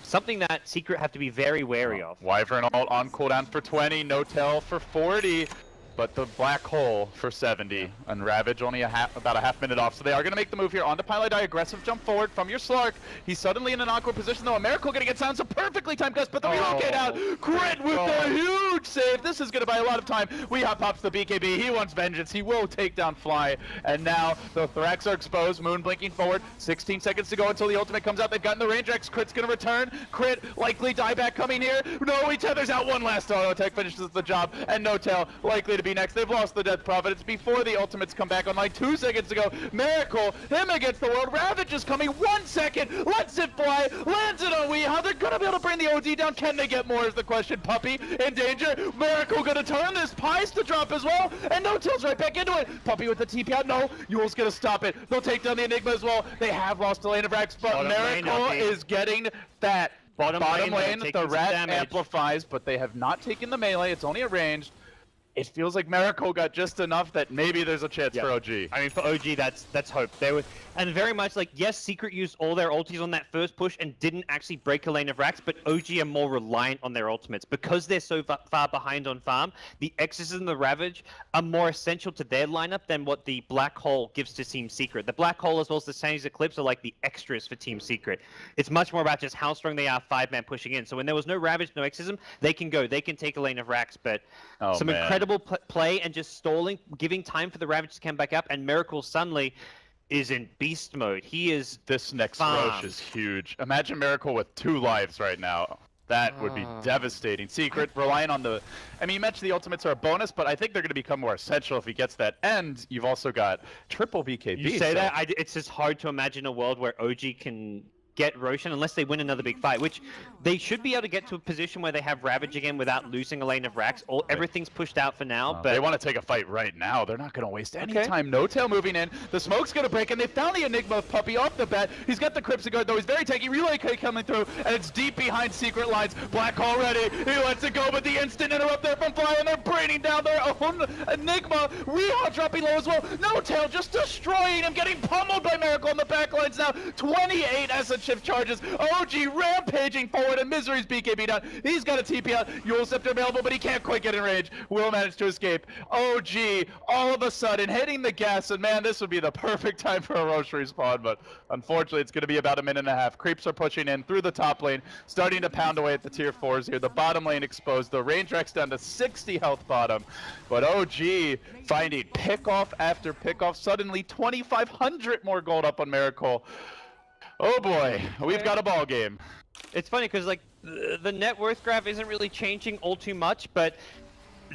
something that Secret have to be very wary of. Wyvern ult on cooldown for 20, no tail for 40, but the black hole for 70, and Ravage only about a half minute off, so they are going to make the move here onto Pylai Dai. Aggressive jump forward from your Slark. He's suddenly in an awkward position though. A Miracle going to get silenced, a perfectly timed gust, but the relocate out. Crit with the huge save. safe. This is going to buy a lot of time. Weehaw pops the BKB. He wants vengeance. He will take down Fly. And now the Thorax are exposed. Moon blinking forward. 16 seconds to go until the ultimate comes out. They've gotten the range X. Crit's going to return. Crit likely dieback coming here. No, he tethers out one last auto attack, finishes the job. And No Tail likely to be next. They've lost the Death Prophet. It's before the ultimates come back online. 2 seconds to go. Miracle, him against the world. Ravage is coming. 1 second. Lets it fly. Lands it on Weehaw. They're going to be able to bring the OD down. Can they get more is the question. Puppy in danger. Miracle going to turn this. Pies to drop as well. And No Tail's right back into it. Puppy with the TP out. No. Yule's going to stop it. They'll take down the Enigma as well. They have lost a lane of Rax, but Bottom Miracle lane, is getting that. Bottom lane, the rat amplifies, but they have not taken the melee. It's only a ranged. It feels like Miracle got just enough that maybe there's a chance for OG. I mean, for OG, that's hope. They were, and very much like, yes, Secret used all their ultis on that first push and didn't actually break a lane of Rax, but OG are more reliant on their ultimates. Because they're so far behind on farm, the X's and the Ravage are more essential to their lineup than what the Black Hole gives to Team Secret. The Black Hole as well as the Sandy's Eclipse are like the extras for Team Secret. It's much more about just how strong they are 5-man pushing in. So when there was no Ravage, no Xism, they can go. They can take a lane of Rax, but some incredible play and just stalling, giving time for the Ravage to come back up, and Miracle suddenly is in beast mode. He is This next Roche is huge. Imagine Miracle with 2 lives right now. That would be devastating. Secret, relying on the... I mean, you mentioned the ultimates are a bonus, but I think they're going to become more essential if he gets that. And you've also got triple BKB. You say that, it's just hard to imagine a world where OG can get Roshan unless they win another big fight, which they should be able to get to a position where they have Ravage again without losing a lane of Rax. Everything's pushed out for now, but they want to take a fight right now. They're not going to waste any time. No Tail moving in. The smoke's going to break, and they found the Enigma of Puppy off the bat. He's got the Cryptic Guard, though. He's very tanky. Relay K coming through, and it's deep behind Secret lines. Black Hole ready. He lets it go, but the instant interrupt there from Fly, and they're braining down their own Enigma. Weehaw dropping low as well. No Tail just destroying him, getting pummeled by Miracle on the back lines now. 28 Essence Shift charges. OG rampaging forward, and Misery's BKB down. He's got a TP out. Yule Scepter available, but he can't quite get in range. Will manage to escape. OG all of a sudden hitting the gas, and man, this would be the perfect time for a Roche respawn, but unfortunately it's going to be about a minute and a half. Creeps are pushing in through the top lane, starting to pound away at the tier 4s here. The bottom lane exposed. The range Rex down to 60 health bottom, but OG finding pickoff after pickoff. Suddenly 2,500 more gold up on Miracle. Oh boy, we've got a ball game. it's funny because like the net worth graph isn't really changing all too much, but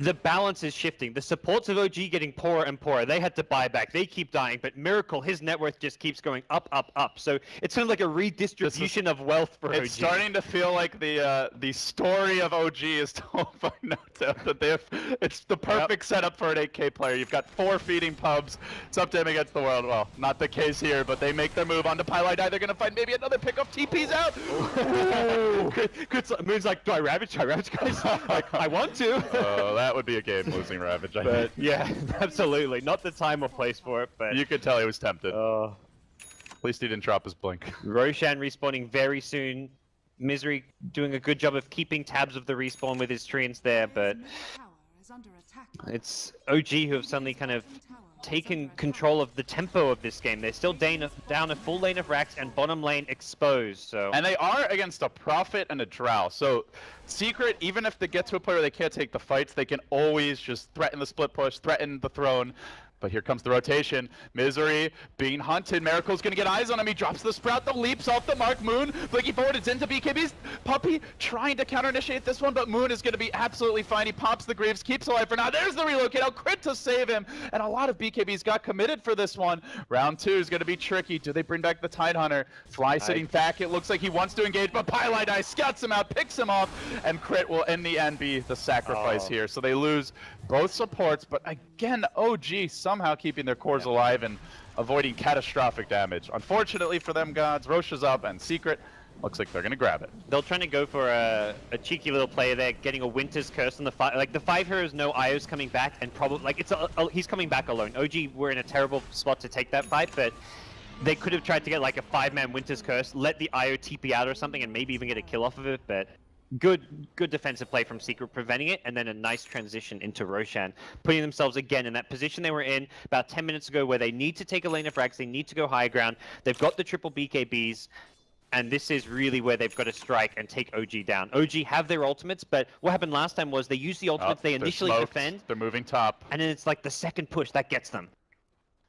the balance is shifting. The supports of OG getting poorer and poorer. They had to buy back. They keep dying, but Miracle, his net worth just keeps going up, up, up. So it's kind of like a redistribution of wealth for OG. It's starting to feel like the story of OG is told by No Tail. That it's the perfect setup for an 8K player. You've got 4 feeding pubs. It's up to him against the world. Well, not the case here, but they make their move onto Pylite Eye. They're going to find maybe another pick-up. TP's out. Good. Moon's like, do I ravage, guys? Like, I want to. That would be a game-losing Ravage, I But think. yeah, absolutely. Not the time or place for it, but... You could tell he was tempted. At least he didn't drop his blink. Roshan respawning very soon. Misery doing a good job of keeping tabs of the respawn with his treants there, but... It's OG who have suddenly kind of taken control of the tempo of this game. They're still down a full lane of Rax and bottom lane exposed, so... And they are against a Prophet and a Drow, so Secret, even if they get to a point where they can't take the fights, they can always just threaten the split push, threaten the throne. But here comes the rotation. Misery being hunted. Miracle's gonna get eyes on him. He drops the sprout, the leaps off the mark. Moon blinking forward. It's into BKB's. Puppy trying to counter initiate this one, but Moon is gonna be absolutely fine. He pops the Greaves, keeps alive for now. There's the relocate out. Crit to save him. And a lot of BKBs got committed for this one. Round 2 is gonna be tricky. Do they bring back the Tidehunter? Fly sitting back. It looks like he wants to engage, but Pylite Eye scouts him out, picks him off, and Crit will in the end be the sacrifice here. So they lose both supports, but again, OG somehow keeping their cores alive and avoiding catastrophic damage. Unfortunately for them, gods, Roche is up, and Secret looks like they're gonna grab it. They're trying to go for a cheeky little play there, getting a Winter's Curse on the 5. Like the 5 heroes know Io's coming back, and probably like he's coming back alone. OG were in a terrible spot to take that fight, but they could have tried to get like a 5-man Winter's Curse, let the Io TP out or something, and maybe even get a kill off of it, but. Good defensive play from Secret preventing it, and then a nice transition into Roshan, putting themselves again in that position they were in about 10 minutes ago where they need to take a lane of frags, they need to go high ground, they've got the triple BKBs, And this is really where they've got to strike and take OG down. OG have their ultimates, but what happened last time was they used the ultimates, they initially defend. They're moving top. And then it's like the second push that gets them.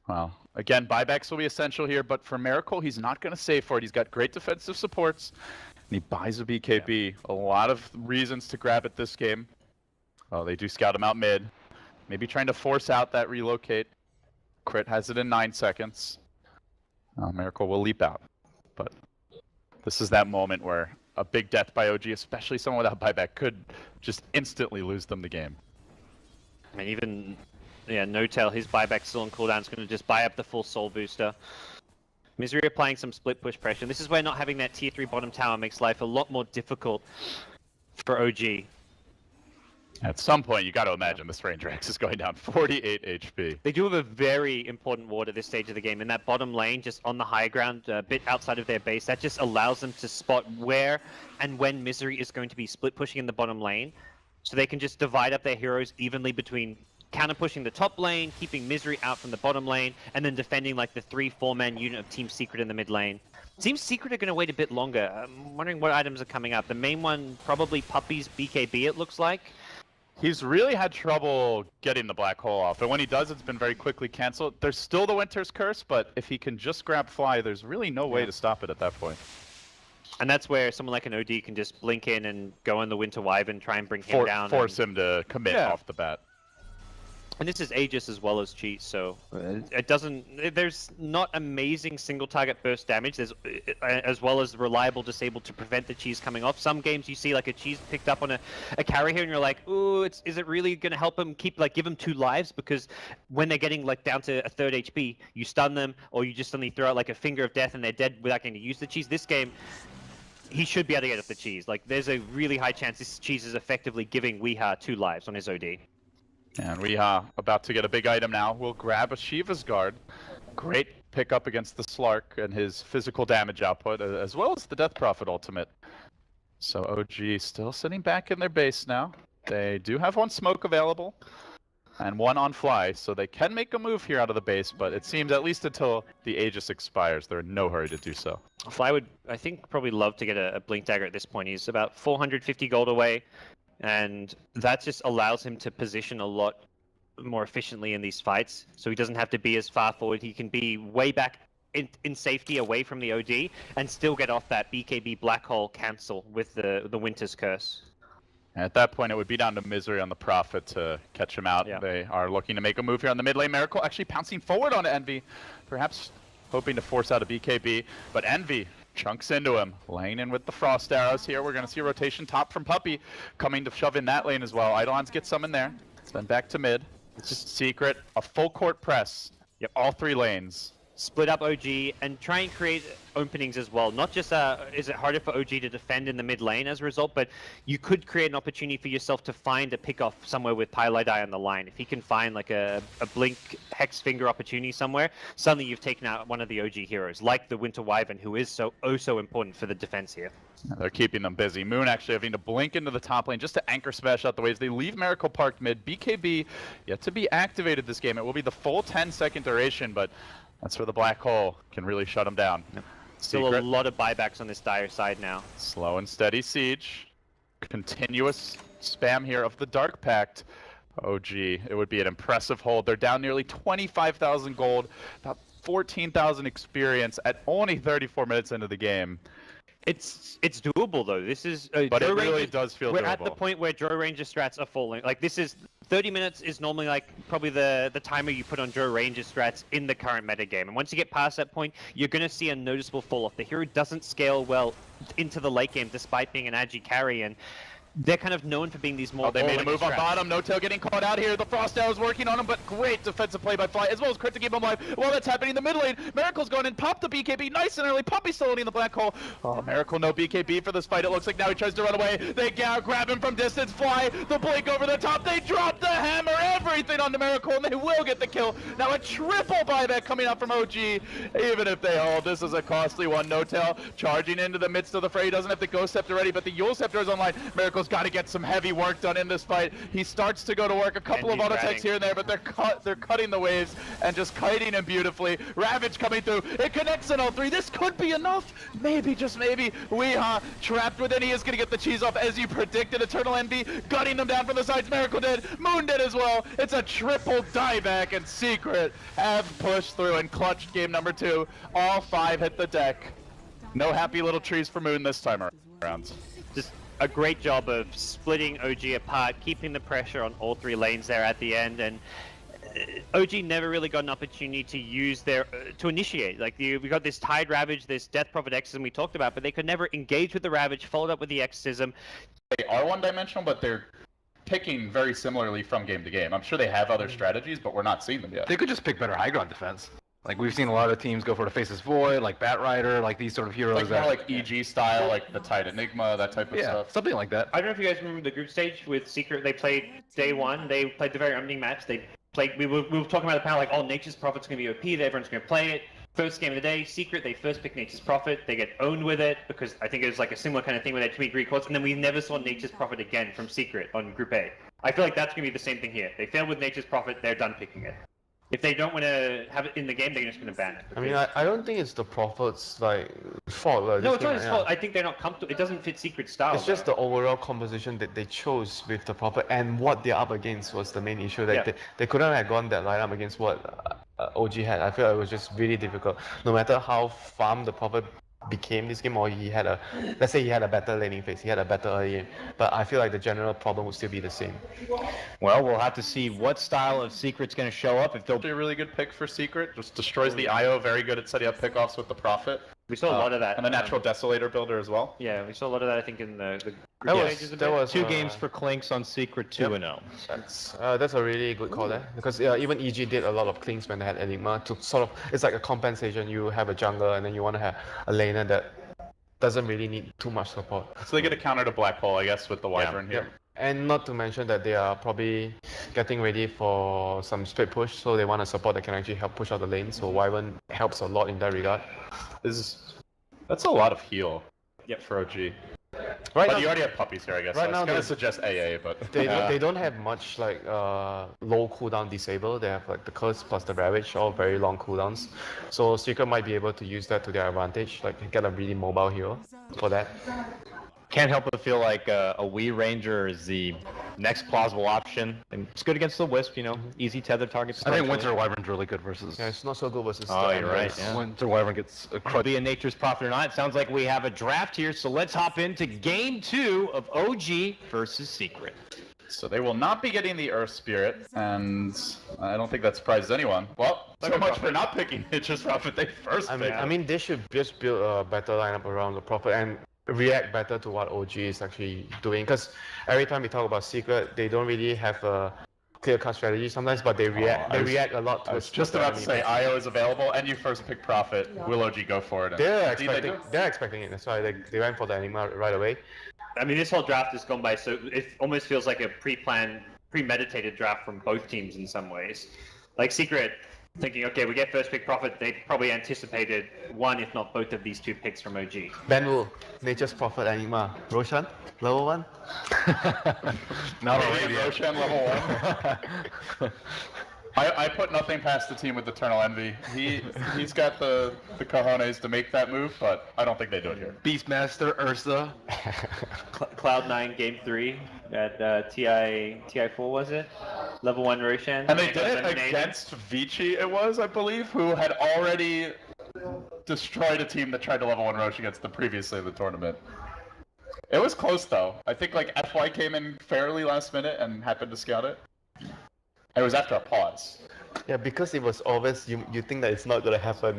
Well, again, buybacks will be essential here, but for Miracle, he's not going to save for it. He's got great defensive supports, and he buys a BKB. Yeah. A lot of reasons to grab it this game. Oh, they do scout him out mid. Maybe trying to force out that relocate. Crit has it in 9 seconds. Miracle will leap out. But this is that moment where a big death by OG, especially someone without buyback, could just instantly lose them the game. I mean, even... Yeah, No Tail, his buyback still on cooldown. It's going to just buy up the full soul booster. Misery applying some split push pressure. This is where not having that tier 3 bottom tower makes life a lot more difficult for OG. At some point, you got to imagine this Ranger X is going down 48 HP. They do have a very important ward at this stage of the game. In that bottom lane, just on the high ground, a bit outside of their base, that just allows them to spot where and when Misery is going to be split pushing in the bottom lane. So they can just divide up their heroes evenly between counter pushing the top lane, keeping Misery out from the bottom lane, and then defending like the 3-4 man unit of Team Secret in the mid lane. Team Secret are going to wait a bit longer. I'm wondering what items are coming up. The main one, probably Puppy's BKB, it looks like. He's really had trouble getting the black hole off, and when he does, it's been very quickly canceled. There's still the Winter's Curse, but if he can just grab Fly, there's really no way to stop it at that point. And that's where someone like an OD can just blink in and go on the Winter Wyvern, try and bring him down. Force him to commit off the bat. And this is Aegis as well as cheese, so it doesn't. There's not amazing single target burst damage. There's as well as reliable disable to prevent the cheese coming off. Some games you see like a cheese picked up on a carry here, and you're like, ooh, is it really gonna help him give him 2 lives? Because when they're getting like down to a 3rd HP, you stun them, or you just suddenly throw out like a finger of death, and they're dead without getting to use the cheese. This game, he should be able to get off the cheese. Like there's a really high chance this cheese is effectively giving Weeha 2 lives on his OD. And Weeha about to get a big item now. We'll grab a Shiva's Guard. Great pickup against the Slark and his physical damage output, as well as the Death Prophet ultimate. So OG still sitting back in their base now. They do have 1 smoke available and 1 on Fly, so they can make a move here out of the base, but it seems at least until the Aegis expires, they're in no hurry to do so. Fly would, I think, probably love to get a Blink Dagger at this point. He's about 450 gold away. And that just allows him to position a lot more efficiently in these fights. So he doesn't have to be as far forward. He can be way back in safety away from the OD and still get off that BKB Black Hole cancel with the Winter's Curse. And at that point, it would be down to Misery on the Prophet to catch him out. Yeah. They are looking to make a move here on the mid lane. Miracle actually pouncing forward on Envy, perhaps hoping to force out a BKB. But Envy chunks into him, laying in with the Frost Arrows here. We're going to see a rotation top from Puppy coming to shove in that lane as well. Eidolon's get some in there. Then back to mid. It's just Secret, a full court press. Yep, all 3 lanes. Split up OG and try and create openings as well. Not just is it harder for OG to defend in the mid lane as a result, but you could create an opportunity for yourself to find a pickoff somewhere with Pylidai on the line. If he can find like a Blink Hex Finger opportunity somewhere, suddenly you've taken out one of the OG heroes, like the Winter Wyvern, who is so important for the defense here. They're keeping them busy. Moon actually having to blink into the top lane just to anchor smash out the waves. They leave Miracle parked mid. BKB yet to be activated this game. It will be the full 10-second duration, but that's where the Black Hole can really shut them down. Yep. Still a lot of buybacks on this Dire side now. Slow and steady siege. Continuous spam here of the Dark Pact. OG, it would be an impressive hold. They're down nearly 25,000 gold, about 14,000 experience at only 34 minutes into the game. It's doable though. This is but it really does feel doable. We're at the point where Joe Ranger strats are falling. Like this is 30 minutes is normally like probably the timer you put on Joe Ranger strats in the current metagame. And once you get past that point, you're going to see a noticeable fall off. The hero doesn't scale well into the late game despite being an agi carry, and they're kind of known for being these more... Oh, they made a move on bottom. No Tail getting caught out here. The Frost Arrow's working on him, but great defensive play by Fly, as well as crit to keep him alive. While that's happening in the mid lane, Miracle's going in, pop the BKB, nice and early. Puppy still in the Black Hole. Oh, Miracle, no BKB for this fight. It looks like now he tries to run away. They grab him from distance. Fly, the blink over the top. They drop the hammer. everything on the Miracle, and they will get the kill. Now a triple buyback coming up from OG. Even if they hold, this is a costly one. No Tail charging into the midst of the fray. He doesn't have the Ghost Scepter ready, but the Yule Scepter is online. Miracle's got to get some heavy work done in this fight. He starts to go to work. A couple of auto attacks here and there, but they're cutting the waves and just kiting him beautifully. Ravage coming through. It connects on all three. This could be enough. Maybe, just maybe. Weehaw trapped within. He is going to get the cheese off as you predicted. Eternal Envy gutting them down from the sides. Miracle dead. Moon dead as well. It's a triple dieback, and Secret have pushed through and clutched game number 2. All 5 hit the deck. No happy little trees for Moon this time around. Just a great job of splitting OG apart, keeping the pressure on all 3 lanes there at the end, and OG never really got an opportunity to use their to initiate. Like we got this Tide Ravage, this Death Prophet Exorcism we talked about, but they could never engage with the Ravage, followed up with the Exorcism. They are one-dimensional, but they're picking very similarly from game to game. I'm sure they have other strategies, but we're not seeing them yet. They could just pick better high ground defense. Like we've seen a lot of teams go for the Faceless Void, like Bat Rider, like these sort of heroes. Like more like EG style, like the Tide Enigma, that type of stuff. Something like that. I don't know if you guys remember the group stage with Secret. They played day 1. They played the very opening match. They played. We were talking about the panel like, oh, Nature's Prophet's going to be OP. Everyone's going to play it. First game of the day, Secret. They first pick Nature's Prophet. They get owned with it because I think it was like a similar kind of thing with that 2 Greek chords, and then we never saw Nature's Prophet again from Secret on Group A. I feel like that's going to be the same thing here. They failed with Nature's Prophet. They're done picking it. If they don't want to have it in the game, they're just going to ban it. I mean, I don't think it's the Prophet's like fault. No, it's not his fault. I think they're not comfortable. It doesn't fit Secret style. It's just the overall composition that they chose with the Prophet, and what they're up against was the main issue. That they couldn't have gone that lineup against what OG had. I feel like it was just really difficult. No matter how farm the Prophet became this game, or he had a, let's say he had a better laning phase, he had a better early game, but I feel like the general problem would still be the same. Well, we'll have to see what style of Secret's going to show up. If they'll Be a really good pick for Secret. Just destroys the IO, very good at setting up pickoffs with the Prophet. We saw a lot of that. And the Natural Desolator builder as well. Yeah, we saw a lot of that, I think, in the That was 2 games for Clinks on Secret 2-0. That's a really good call there, because even EG did a lot of clinks when they had Enigma to sort of, it's like a compensation. You have a jungler and then you want to have a laner that doesn't really need too much support. So they get a counter to Black Hole, I guess, with the Wyvern here. And not to mention that they are probably getting ready for some split push, so they want a support that can actually help push out the lane, so Wyvern helps a lot in that regard. That's a lot of heal for OG. Right but now, you already have puppies here, I guess. Right I was now gonna they- suggest AA, but they don't have much like low cooldown disable. They have like the curse plus the ravage, all very long cooldowns. So Secret might be able to use that to their advantage, like get a really mobile hero for that. Can't help but feel like a Wii Ranger is the next plausible option. And it's good against the Wisp, you know, easy tether targets. I think Winter Wyvern's really good versus. Yeah, it's not so good versus. Oh, the you're right. Embers. Yeah. Winter Wyvern gets a Could be a Nature's Prophet or not. It sounds like we have a draft here, so let's hop into game 2 of OG versus Secret. so they will not be getting the Earth Spirit, and I don't think that surprises anyone. Well, so much for not picking Nature's Prophet. They first picked. I mean, they should just build a better lineup around the Prophet and react better to what OG is actually doing. Because every time we talk about Secret, they don't really have a clear-cut strategy sometimes, but they react. They react a lot to. I was just about to say IO is available, and you first pick Prophet. Will OG go for it? And They're indeed they expecting. do. They're expecting it. That's why they went for the Enigma right away. I mean, this whole draft has gone by, so it almost feels like a pre-planned, premeditated draft from both teams in some ways. Like Secret thinking, okay, we get first pick Prophet, they probably anticipated one, if not both of these 2 picks from OG. Ben Wu, Nature's Prophet Enigma. Roshan, level 1. Not Maybe already. Roshan level 1. I put nothing past the team with Eternal Envy. He's got the cojones to make that move, but I don't think they do it here. Beastmaster Ursa. Cloud9 game 3 at TI4, was it? Level 1 Roshan. And they did it eliminated. against Vici, it was, I believe, who had already destroyed a team that tried to level 1 Roche against them previously in the tournament. It was close, though. I think like FY came in fairly last minute and happened to scout it. It was after a pause. Yeah, because it was obvious, you think that it's not gonna happen.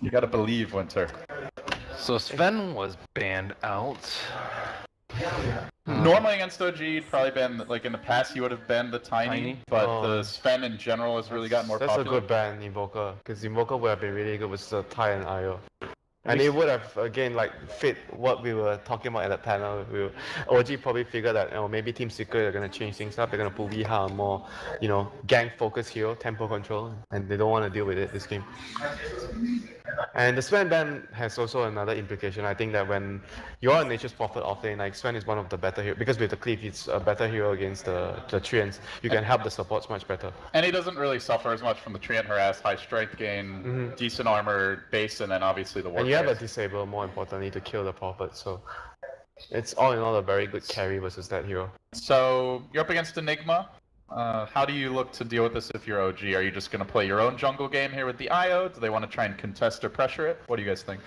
You gotta believe, Winter. So Sven was banned out. Normally against OG, he'd probably been, like in the past, he would have been the Tiny, but the Sven in general has really gotten more That's popular. a good ban, Invoker, because Invoker would have been really good with the Thai and IO. And it would have again like fit what we were talking about at the panel. OG probably figured that maybe Team Secret are gonna change things up. They're gonna put Viha on more, gang focused hero, tempo control, and they don't want to deal with it this game. And the Sven ban has also another implication. I think that when you're on Nature's Prophet offlane, like Sven is one of the better heroes because with the Cleave, it's a better hero against the Treants. You can help the supports much better. And he doesn't really suffer as much from the Treant harass, high strength gain, decent armor base, and then obviously the war. And you have a disable, more importantly, to kill the Prophet. So it's all in all a very good carry versus that hero. So you're up against Enigma. How do you look to deal with this if you're OG? Are you just going to play your own jungle game here with the IO? Do they want to try and contest or pressure it? What do you guys think?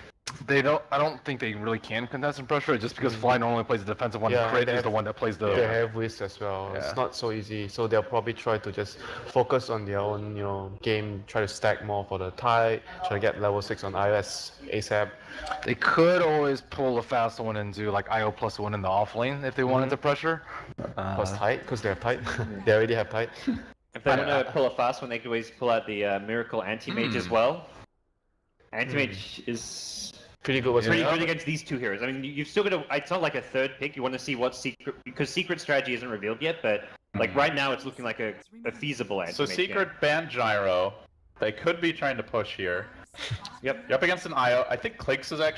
I don't think they really can contest and pressure it just because Fly normally plays the defensive one. Yeah, Crit is the one that plays the. They have Whisk as well. Yeah. It's not so easy. So they'll probably try to just focus on their own, game, try to stack more for the tide, try to get level 6 on iOS ASAP. They could always pull a fast one and do like IO plus one in the off lane if they wanted to pressure. Plus tide, because they have tide. They already have tide. If they want to pull a fast one, they could always pull out the Miracle Anti-Mage as well. Anti-Mage is pretty good. pretty good against these two heroes. I mean, you've still got to. It's not like a third pick. You want to see what secret, because secret strategy isn't revealed yet. But like right now, it's looking like a feasible Anti-Mage. So secret ban Gyro. They could be trying to push here. Yep. You're up against an IO. I think Clicks is actually